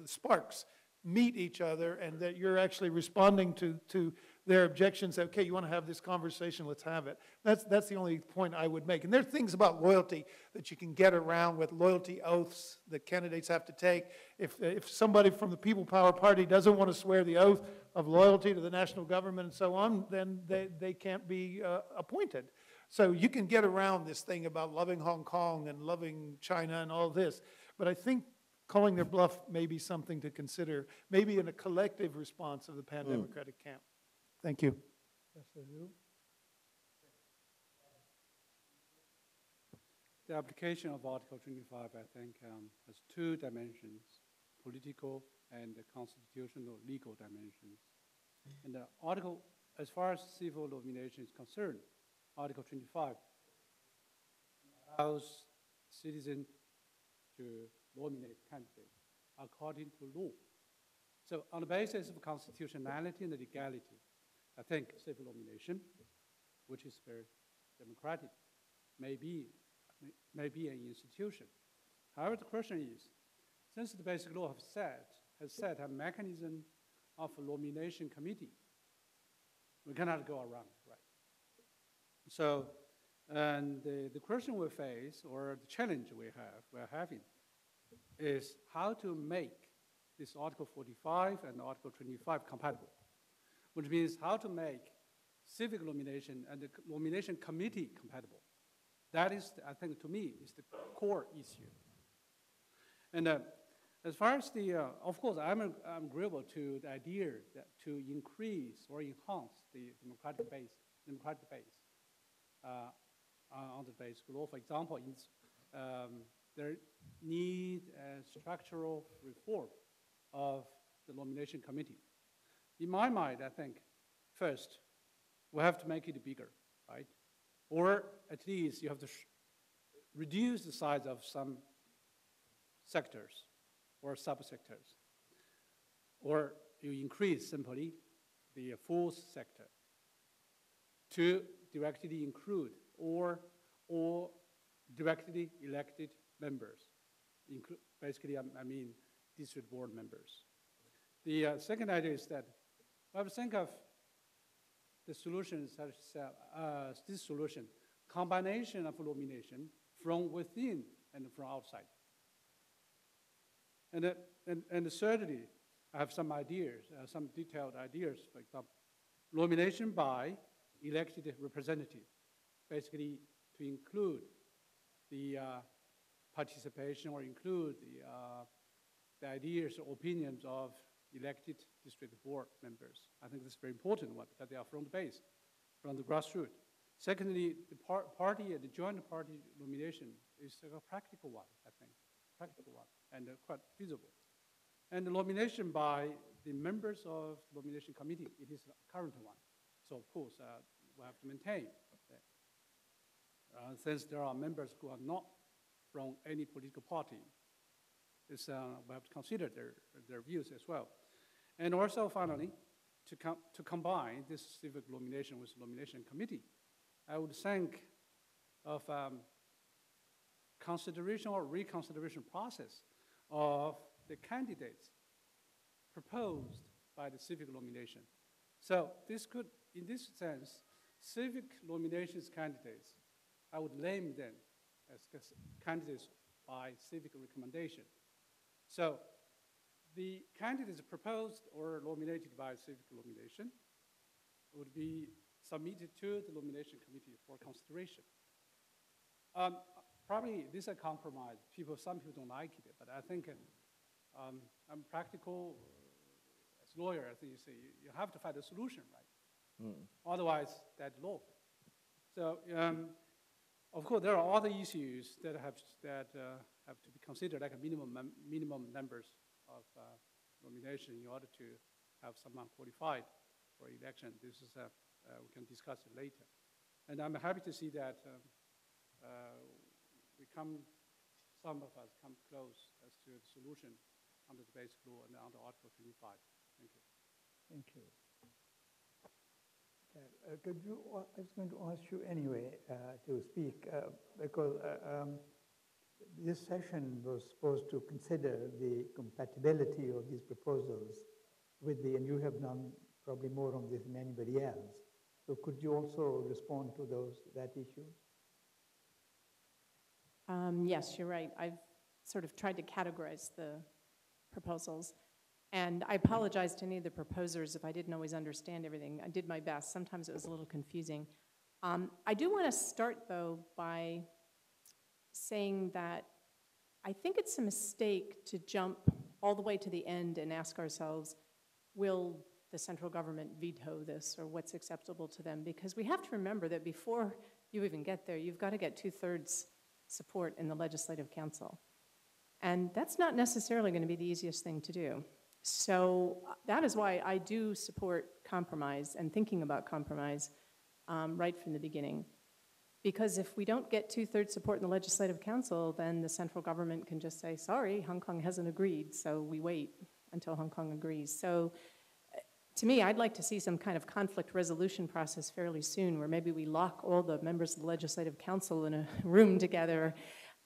sparks, meet each other, and that you're actually responding to their objections. Okay, you want to have this conversation, let's have it. That's the only point I would make. And there are things about loyalty that you can get around with loyalty oaths that candidates have to take. If somebody from the People Power Party doesn't want to swear the oath of loyalty to the national government and so on, then they can't be appointed. So you can get around this thing about loving Hong Kong and loving China and all this. But I think calling their bluff may be something to consider, maybe in a collective response of the pan-democratic camp. Thank you. The application of Article 25, I think, has 2 dimensions, political and constitutional legal dimensions. And the article, as far as civil nomination is concerned, Article 25 allows citizens to nominate candidates according to law. So on the basis of constitutionality and legality, I think civil nomination, which is very democratic, may be an institution. However, the question is, since the basic law has set a mechanism of a nomination committee, we cannot go around, right? So, and the question we face, or the challenge we're having, is how to make this Article 45 and Article 25 compatible, which means how to make civic nomination and the nomination committee compatible. That is, I think, to me, is the core issue. And as far as of course, I'm agreeable to the idea that to increase or enhance the democratic base on the basic law. For example, there need a structural reform of the nomination committee. In my mind, I think, first, we have to make it bigger, right? Or at least you have to reduce the size of some sectors or subsectors. Or you increase simply the fourth sector to directly include or directly elected members. Basically, I mean district board members. The second idea is that I have to think of the solutions such as this solution, combination of nomination from within and from outside. And thirdly, I have some ideas, some detailed ideas, for example, nomination by elected representative, basically to include the participation or include the ideas or opinions of elected district board members. I think this is a very important one because they are from the base, from the grassroots. Secondly, the the joint party nomination is a practical one, I think, and quite feasible. And the nomination by the members of the nomination committee, it is a current one. So of course, we have to maintain that. Since there are members who are not from any political party, we have to consider their views as well. And also finally, to combine this civic nomination with nomination committee, I would think of consideration or reconsideration process of the candidates proposed by the civic nomination. So this could, in this sense, civic nominations candidates, I would name them as candidates by civic recommendation. So the candidates proposed or nominated by civic nomination would be submitted to the nomination committee for consideration. Probably this is a compromise. Some people don't like it, but I think I'm practical. As a lawyer, I think you say you have to find a solution, right? Otherwise, that's law. So, of course, there are other issues that have to be considered, like a minimum numbers of nomination in order to have someone qualified for election. This is we can discuss it later. And I'm happy to see that some of us come close as to the solution under the basic law and under Article 25. Thank you. Thank you. I was going to ask you anyway to speak because this session was supposed to consider the compatibility of these proposals with and you have done probably more on this than anybody else. So could you also respond to that issue? Yes, you're right. I've sort of tried to categorize the proposals. And I apologize to any of the proposers if I didn't always understand everything. I did my best. Sometimes it was a little confusing. I do want to start, though, by saying that I think it's a mistake to jump all the way to the end and ask ourselves, will the central government veto this or what's acceptable to them? Because we have to remember that before you even get there, you've got to get 2/3 support in the Legislative Council. And that's not necessarily going to be the easiest thing to do. So that is why I do support compromise and thinking about compromise right from the beginning. Because if we don't get 2/3 support in the Legislative Council, then the central government can just say, sorry, Hong Kong hasn't agreed, so we wait until Hong Kong agrees. So to me, I'd like to see some kind of conflict resolution process fairly soon where maybe we lock all the members of the Legislative Council in a room together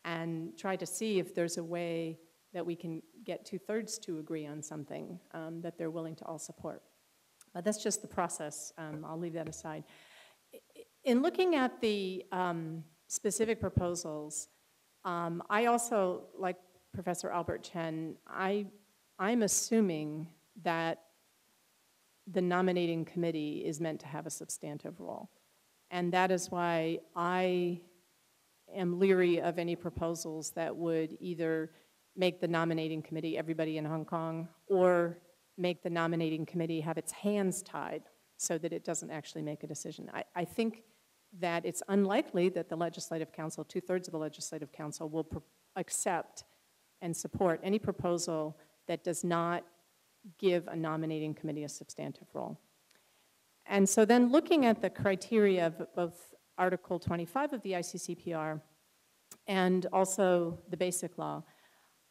and try to see if there's a way that we can get 2/3 to agree on something that they're willing to all support. But that's just the process. I'll leave that aside. In looking at the specific proposals, I also, like Professor Albert Chen, I'm assuming that the nominating committee is meant to have a substantive role. And that is why I am leery of any proposals that would either make the nominating committee everybody in Hong Kong or make the nominating committee have its hands tied so that it doesn't actually make a decision. I think that it's unlikely that the Legislative Council, 2/3 of the Legislative Council, will accept and support any proposal that does not give a nominating committee a substantive role. And so then looking at the criteria of both Article 25 of the ICCPR and also the Basic Law,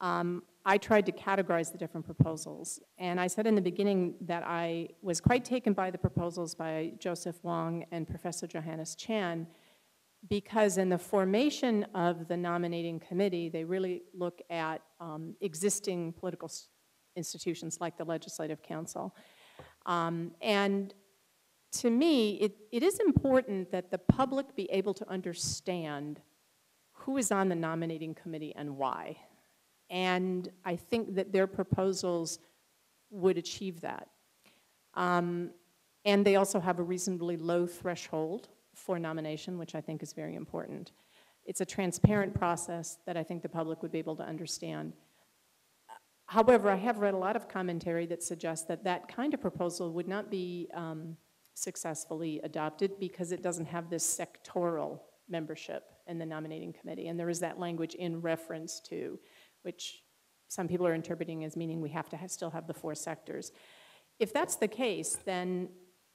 I tried to categorize the different proposals. And I said in the beginning that I was quite taken by the proposals by Joseph Wong and Professor Johannes Chan because in the formation of the nominating committee, they really look at existing political institutions like the Legislative Council. And to me, it is important that the public be able to understand who is on the nominating committee and why. And I think that their proposals would achieve that. And they also have a reasonably low threshold for nomination, which I think is very important. It's a transparent process that I think the public would be able to understand. However, I have read a lot of commentary that suggests that that kind of proposal would not be successfully adopted because it doesn't have this sectoral membership in the nominating committee. And there is that language in reference to, which some people are interpreting as meaning we have to still have the 4 sectors. If that's the case, then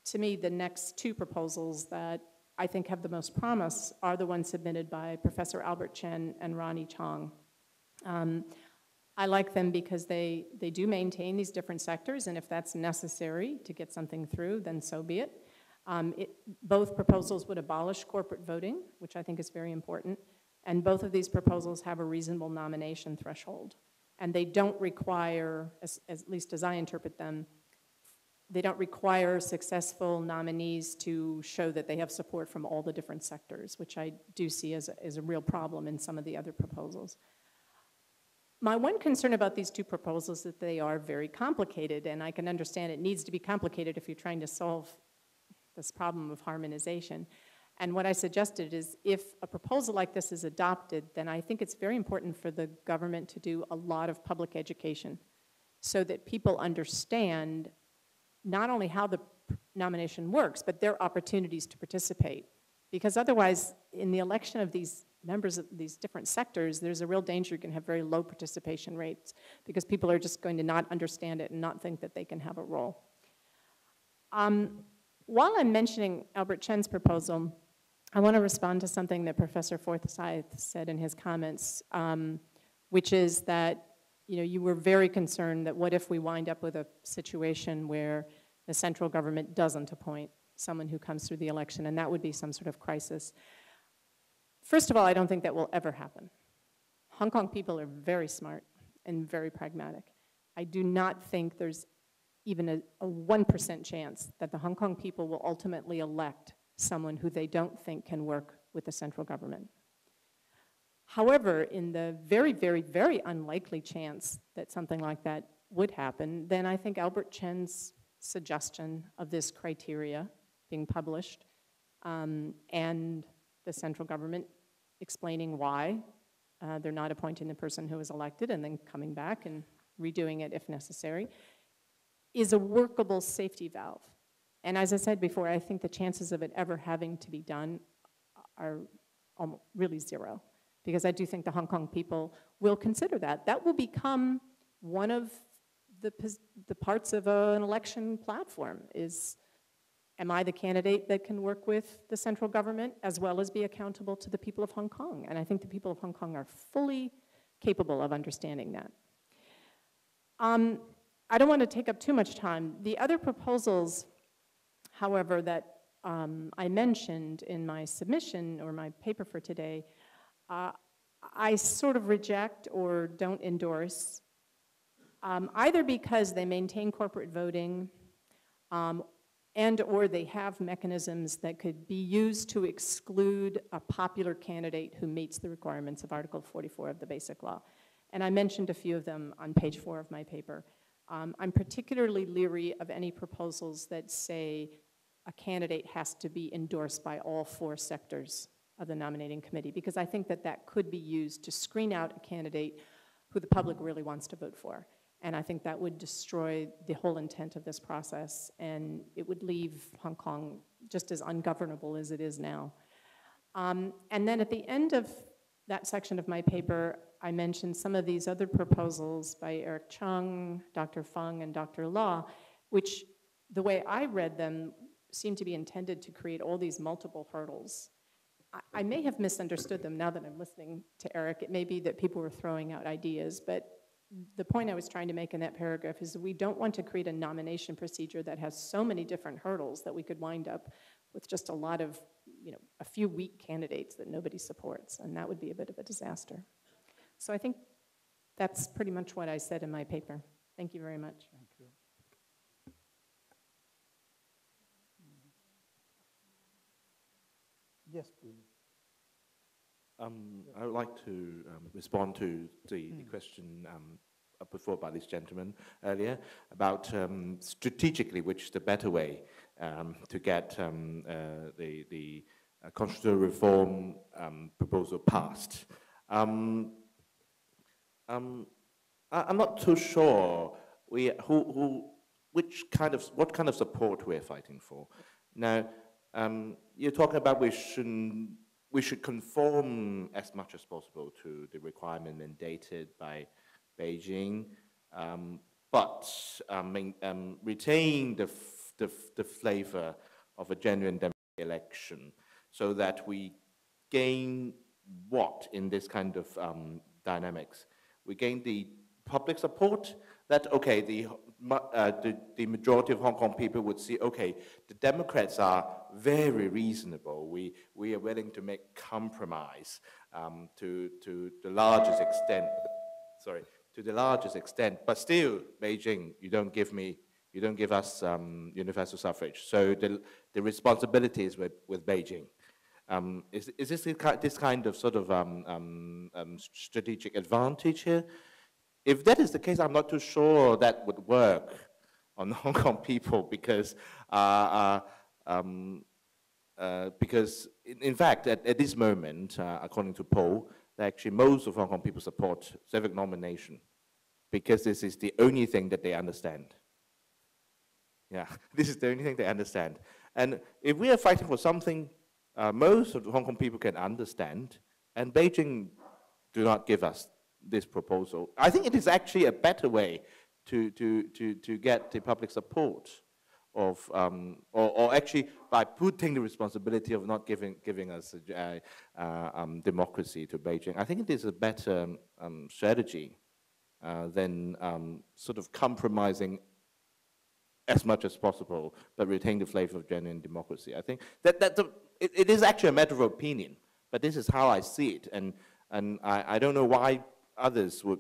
to me, the next 2 proposals that I think have the most promise are the ones submitted by Professor Albert Chen and Ronnie Chong. I like them because they do maintain these different sectors, and if that's necessary to get something through, then so be it. Both proposals would abolish corporate voting, which I think is very important, and both of these proposals have a reasonable nomination threshold. And they don't require, at least as I interpret them, they don't require successful nominees to show that they have support from all the different sectors, which I do see as a real problem in some of the other proposals. My one concern about these 2 proposals is that they are very complicated, and I can understand it needs to be complicated if you're trying to solve this problem of harmonization. And what I suggested is if a proposal like this is adopted, then I think it's very important for the government to do a lot of public education so that people understand not only how the nomination works, but their opportunities to participate. Because otherwise, in the election of these members of these different sectors, there's a real danger you can have very low participation rates because people are just going to not understand it and not think that they can have a role. While I'm mentioning Albert Chen's proposal, I want to respond to something that Professor Forsyth said in his comments, which is that you were very concerned that what if we wind up with a situation where the central government doesn't appoint someone who comes through the election, and that would be some sort of crisis. First of all, I don't think that will ever happen. Hong Kong people are very smart and very pragmatic. I do not think there's even a 1% chance that the Hong Kong people will ultimately elect someone who they don't think can work with the central government. However, in the very, very, very unlikely chance that something like that would happen, then I think Albert Chen's suggestion of this criteria being published and the central government explaining why they're not appointing the person who was elected and then coming back and redoing it if necessary, is a workable safety valve. And as I said before, I think the chances of it ever having to be done are really 0, because I do think the Hong Kong people will consider that. That will become one of the parts of an election platform is, am I the candidate that can work with the central government as well as be accountable to the people of Hong Kong? And I think the people of Hong Kong are fully capable of understanding that. I don't want to take up too much time. The other proposals, however, that I mentioned in my submission or my paper for today, I sort of reject or don't endorse, either because they maintain corporate voting and or they have mechanisms that could be used to exclude a popular candidate who meets the requirements of Article 44 of the Basic Law. And I mentioned a few of them on page 4 of my paper. I'm particularly leery of any proposals that say a candidate has to be endorsed by all 4 sectors of the nominating committee, because I think that that could be used to screen out a candidate who the public really wants to vote for. And I think that would destroy the whole intent of this process, and it would leave Hong Kong just as ungovernable as it is now. And then at the end of that section of my paper, I mentioned some of these other proposals by Eric Chung, Dr. Fung, and Dr. Law, which the way I read them seemed to be intended to create all these multiple hurdles. I may have misunderstood them now that I'm listening to Eric. It may be that people were throwing out ideas, but the point I was trying to make in that paragraph is that we don't want to create a nomination procedure that has so many different hurdles that we could wind up with just a lot of, a few weak candidates that nobody supports, and that would be a bit of a disaster. So I think that's pretty much what I said in my paper. Thank you very much. Thank you. Yes, please. I would like to respond to the question put forward by this gentleman earlier about strategically which is the better way to get the constitutional reform proposal passed. I'm not too sure what kind of support we're fighting for. Now, you're talking about we should conform as much as possible to the requirement mandated by Beijing, but retain the flavor of a genuine democratic election, so that we gain what in this kind of dynamics? We gain the public support that, okay, the majority of Hong Kong people would see, okay, the Democrats are very reasonable. We are willing to make compromise to the largest extent. Sorry, to the largest extent. But still, Beijing, you don't give us universal suffrage. So the responsibility is with Beijing. Is this kind of sort of strategic advantage here? If that is the case, I'm not too sure that would work on Hong Kong people, because in fact, at this moment, according to poll, actually most of Hong Kong people support civic nomination, because this is the only thing that they understand. Yeah, this is the only thing they understand. And if we are fighting for something most of the Hong Kong people can understand, and Beijing do not give us this proposal, I think it is actually a better way to get the public support of, or actually by putting the responsibility of not giving us democracy to Beijing. I think it is a better strategy than sort of compromising as much as possible, but retain the flavor of genuine democracy. I think it is actually a matter of opinion, but this is how I see it, and I don't know why others would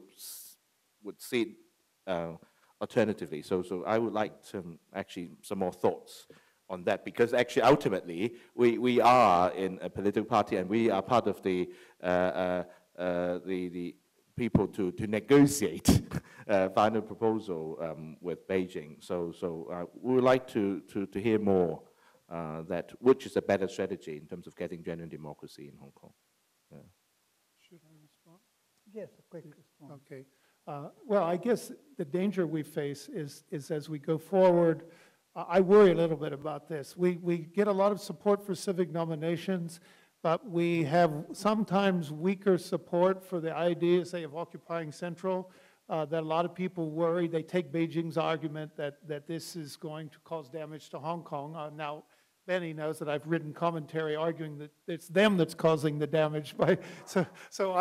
see it alternatively. So I would like to actually some more thoughts on that, because actually ultimately we are in a political party, and we are part of the people to negotiate final proposal with Beijing. So we would like to hear more that which is a better strategy in terms of getting genuine democracy in Hong Kong. Yeah. Should I respond? Yes, a quick response. Okay. Well, I guess the danger we face is as we go forward, I worry a little bit about this. We get a lot of support for civic nominations, but we have sometimes weaker support for the idea, say, of occupying Central, that a lot of people worry. They take Beijing's argument that this is going to cause damage to Hong Kong. Now, Benny knows that I've written commentary arguing that it's them that's causing the damage. So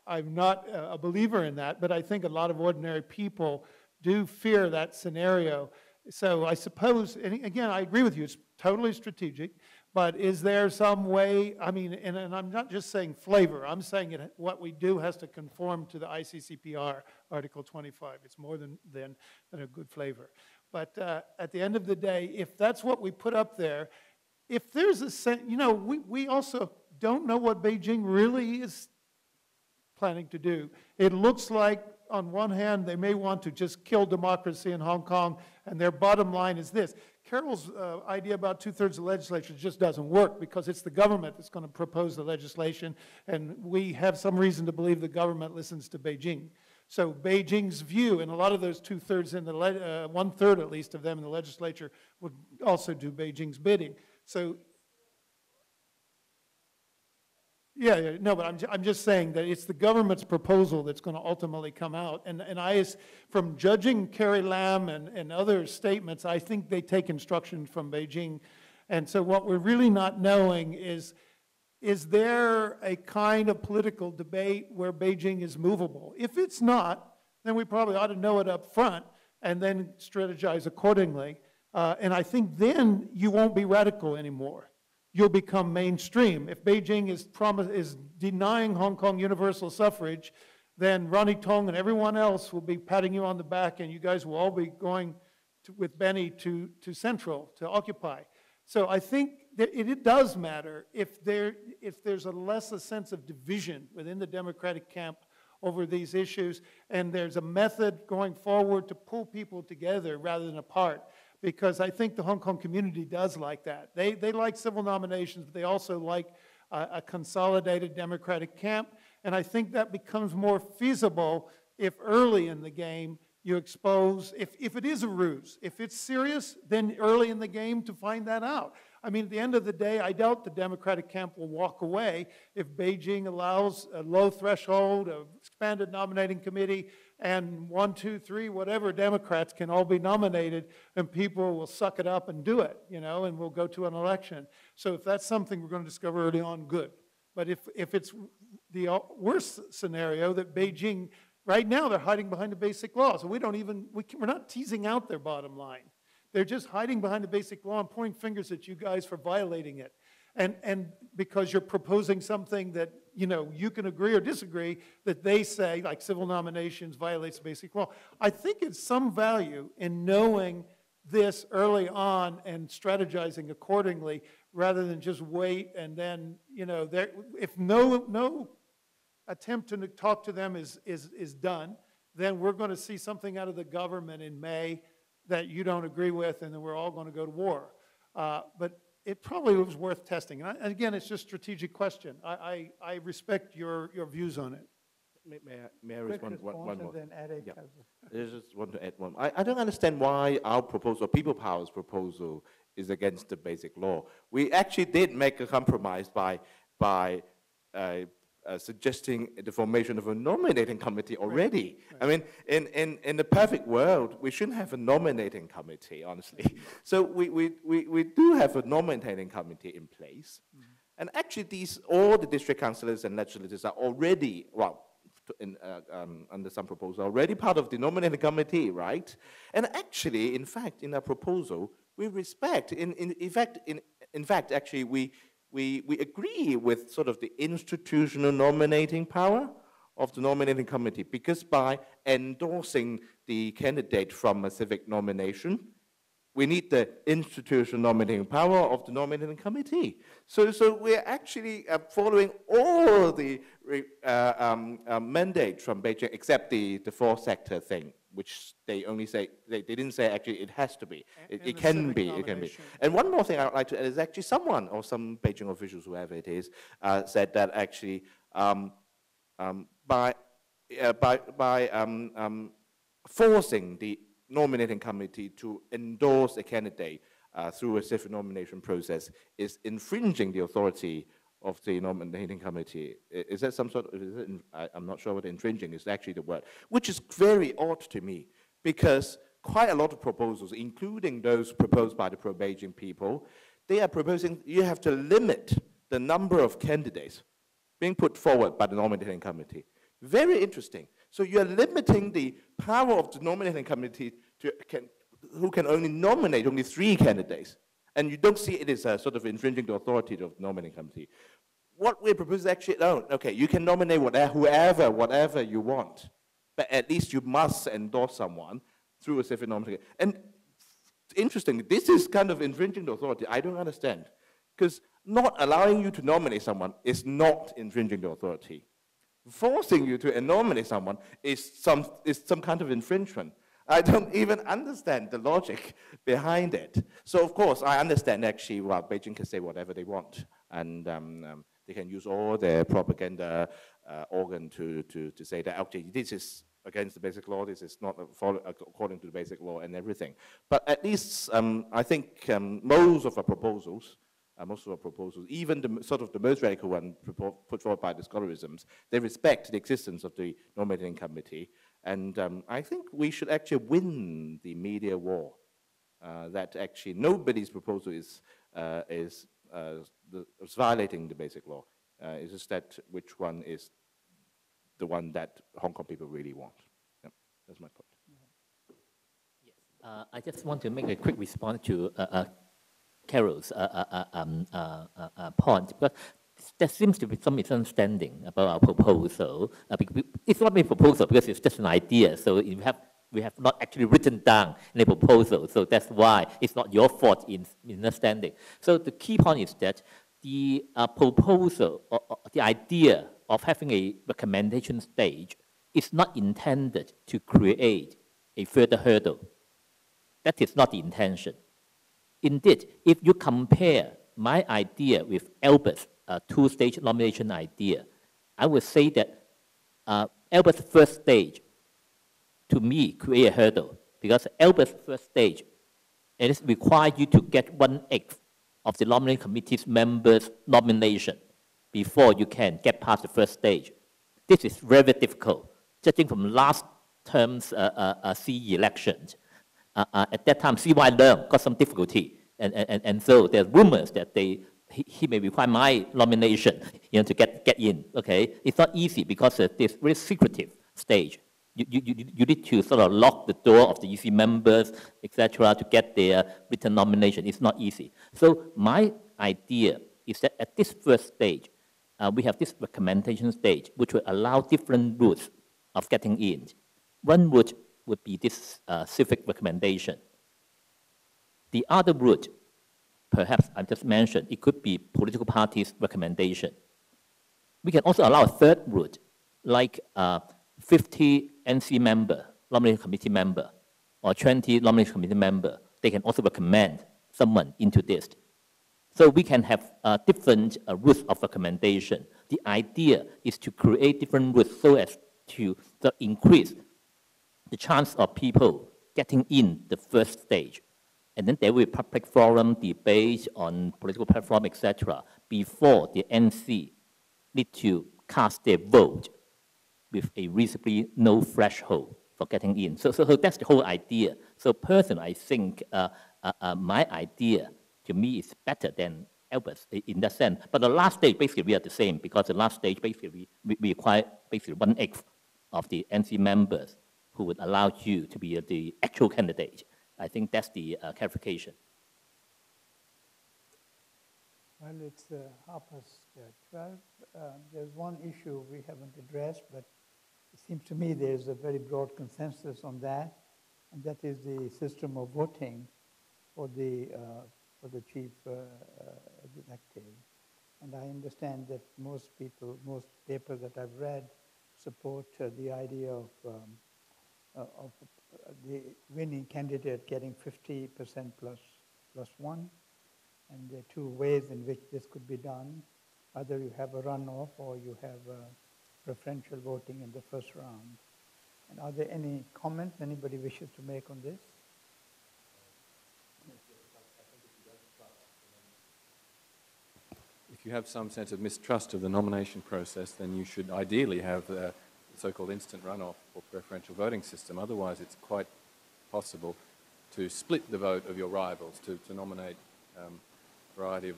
I'm not a believer in that, but I think a lot of ordinary people do fear that scenario. So I suppose, and again, I agree with you, it's totally strategic, but is there some way, I mean, and I'm not just saying flavor, I'm saying what we do has to conform to the ICCPR, Article 25. It's more than a good flavor. But at the end of the day, if that's what we put up there, if there's a sense, you know, we also don't know what Beijing really is planning to do. It looks like, on one hand, they may want to just kill democracy in Hong Kong, and their bottom line is this. Carol's idea about two-thirds of the legislature just doesn't work, because it's the government that's going to propose the legislation, and we have some reason to believe the government listens to Beijing. So Beijing's view, and a lot of those two-thirds in the, one-third at least of them in the legislature would also do Beijing's bidding. So, yeah, no, but I'm just saying that it's the government's proposal that's going to ultimately come out. And from judging Carrie Lam and other statements, I think they take instruction from Beijing. And so what we're really not knowing is there a kind of political debate where Beijing is movable? If it's not, then we probably ought to know it up front and then strategize accordingly. And I think then you won't be radical anymore. You'll become mainstream. If Beijing is denying Hong Kong universal suffrage, then Ronnie Tong and everyone else will be patting you on the back, and you guys will all be going with Benny to Central, to occupy. So I think that it does matter if there's a sense of division within the Democratic camp over these issues, and there's a method going forward to pull people together rather than apart. because I think the Hong Kong community does like that. They like civil nominations, but they also like a consolidated Democratic camp, and I think that becomes more feasible if early in the game you expose, if it is a ruse, if it's serious, then early in the game to find that out. I mean, at the end of the day, I doubt the Democratic camp will walk away if Beijing allows a low threshold, an expanded nominating committee, and 1, 2, 3, whatever Democrats can all be nominated, and people will suck it up and do it, you know, and we'll go to an election. So if that's something we're going to discover early on, good. But if it's the worst scenario that Beijing, right now they're hiding behind the basic law, so we're not teasing out their bottom line. They're just hiding behind the basic law and pointing fingers at you guys for violating it. And because you're proposing something that, you know, you can agree or disagree, that they say, like civil nominations violates the basic law. I think it's some value in knowing this early on and strategizing accordingly rather than just wait and then, you know, if no attempt to talk to them is done, then we're going to see something out of the government in May that you don't agree with, and then we're all going to go to war. But it probably was worth testing. And again, it's just a strategic question. I respect your views on it. May I respond one more? Then Eric Yeah. has I just want to add one. I don't understand why our proposal, People Power's proposal, is against the basic law. We actually did make a compromise by suggesting the formation of a nominating committee already. Right. I mean, in the perfect world, we shouldn't have a nominating committee, honestly. So we do have a nominating committee in place. Mm-hmm. And actually all the district councillors and legislators are already, well, under some proposal, already part of the nominating committee, right? And actually, in fact, in our proposal, we respect, in fact, actually, we agree with sort of the institutional nominating power of the nominating committee, because by endorsing the candidate from a civic nomination, we need the institutional nominating power of the nominating committee. So we're actually following all the mandates from Beijing, except the fourth sector thing, which they only say, they didn't say actually it has to be. It can be, it can be. And one more thing I would like to add is actually someone, or some Beijing officials, whoever it is, said that actually by forcing the nominating committee to endorse a candidate through a civic nomination process is infringing the authority of the nominating committee. Is that some sort of, I'm not sure what infringing is actually the word, which is very odd to me, because quite a lot of proposals, including those proposed by the pro-Beijing people, they are proposing you have to limit the number of candidates being put forward by the nominating committee. Very interesting. So you're limiting the power of the nominating committee to who can only nominate only 3 candidates. And you don't see it as a sort of infringing the authority of the nominating committee. What we propose is actually, no, okay, you can nominate whatever you want, but at least you must endorse someone through a civic nomination. And interestingly, this is kind of infringing the authority. I don't understand, because not allowing you to nominate someone is not infringing the authority. Forcing you to nominate someone is some kind of infringement. I don't even understand the logic behind it. So of course, I understand actually, well, Beijing can say whatever they want, and they can use all their propaganda organ to say that, okay, this is against the basic law, this is not according to the basic law and everything. But at least I think most of our proposals, even the sort of the most radical one put forward by the scholarisms, they respect the existence of the nominating committee. And I think we should actually win the media war. That actually nobody's proposal is violating the basic law. It's just that which one is the one that Hong Kong people really want. Yep, that's my point. Yes, I just want to make a quick response to Carol's point, because there seems to be some misunderstanding about our proposal. It's not a proposal because it's just an idea, so we have not actually written down any proposal, so that's why it's not your fault in understanding. So the key point is that the proposal, or the idea of having a recommendation stage is not intended to create a further hurdle. That is not the intention. Indeed, if you compare my idea with Albert's two-stage nomination idea, I would say that Albert's first stage, to me, create a hurdle, because Albert's first stage, it is required you to get 1/8 of the nominating committee's members' nomination before you can get past the first stage. This is very difficult, judging from last term's CE elections. At that time, CY Leung got some difficulty, and so there's rumors that he may require my nomination, to get in. Okay, it's not easy because of this very secretive stage. You need to sort of lock the door of the EC members, etc., to get their written nomination. It's not easy. So my idea is that at this first stage, we have this recommendation stage, which will allow different routes of getting in. One route would be this civic recommendation. The other route, perhaps I just mentioned, it could be political parties' recommendation. We can also allow a third route, like 50 NC member, nominating committee member, or 20 nominating committee member. They can also recommend someone into this. So we can have different routes of recommendation. The idea is to create different routes so as to increase the chance of people getting in the first stage. And then there will be public forum, debate on political platform, etc., before the NC need to cast their vote with a reasonably low threshold for getting in. So that's the whole idea. So personally, I think my idea, to me, is better than Albert's in that sense. But the last stage, basically, we are the same, because the last stage, basically, we require basically 1/8 of the NC members who would allow you to be the actual candidate. I think that's the clarification. Well, it's 12:30. There's one issue we haven't addressed, but it seems to me there's a very broad consensus on that, and that is the system of voting for the chief executive. And I understand that most papers that I've read support the idea of the winning candidate getting 50% plus one. And there are two ways in which this could be done. Either you have a runoff or you have preferential voting in the first round. And are there any comments anybody wishes to make on this? If you have some sense of mistrust of the nomination process, then you should ideally have the so-called instant runoff or preferential voting system. Otherwise, it's quite possible to split the vote of your rivals, to nominate a variety of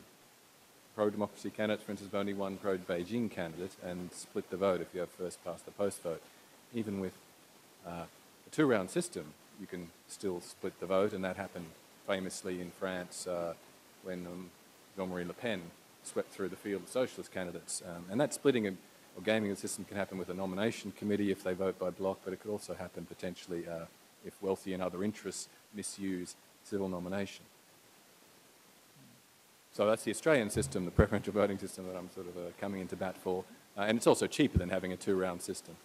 pro-democracy candidates, for instance, only one pro-Beijing candidate, and split the vote if you have first past the post vote. Even with a two-round system, you can still split the vote, and that happened famously in France when Jean-Marie Le Pen swept through the field of socialist candidates. And that splitting or gaming of the system can happen with a nomination committee if they vote by block, but it could also happen potentially if wealthy and other interests misuse civil nomination. So that's the Australian system, the preferential voting system that I'm sort of coming into bat for. And it's also cheaper than having a two-round system.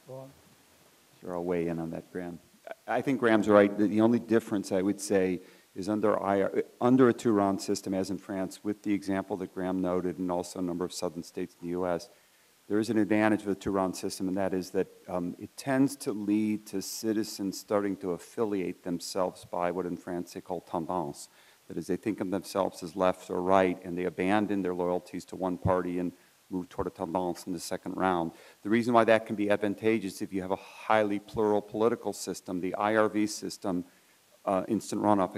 Sure, I'll weigh in on that, Graham. I think Graham's right. The only difference, I would say, is under a two-round system, as in France, with the example that Graham noted, and also a number of southern states in the U.S., there is an advantage of a two-round system, and that is that it tends to lead to citizens starting to affiliate themselves by what in France they call tendance. That is, they think of themselves as left or right, and they abandon their loyalties to one party and move toward a tendance in the second round. The reason why that can be advantageous if you have a highly plural political system, the IRV system, instant runoff,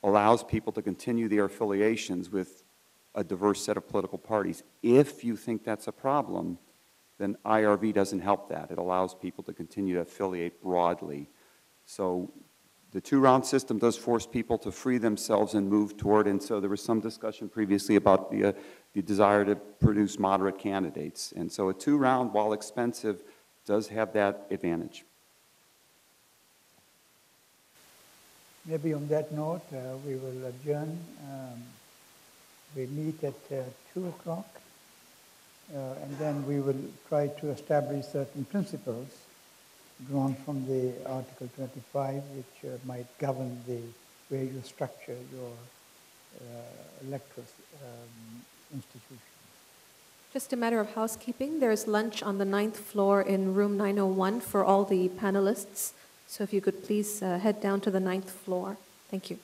allows people to continue their affiliations with a diverse set of political parties. If you think that's a problem, then IRV doesn't help that. It allows people to continue to affiliate broadly. So the two-round system does force people to free themselves and move toward, and so there was some discussion previously about the desire to produce moderate candidates. And so a two-round, while expensive, does have that advantage. Maybe on that note, we will adjourn. We meet at 2 o'clock, and then we will try to establish certain principles drawn from the Article 25, which might govern the way you structure your electoral institution. Just a matter of housekeeping. There's lunch on the 9th floor in room 901 for all the panelists. So if you could please head down to the 9th floor. Thank you.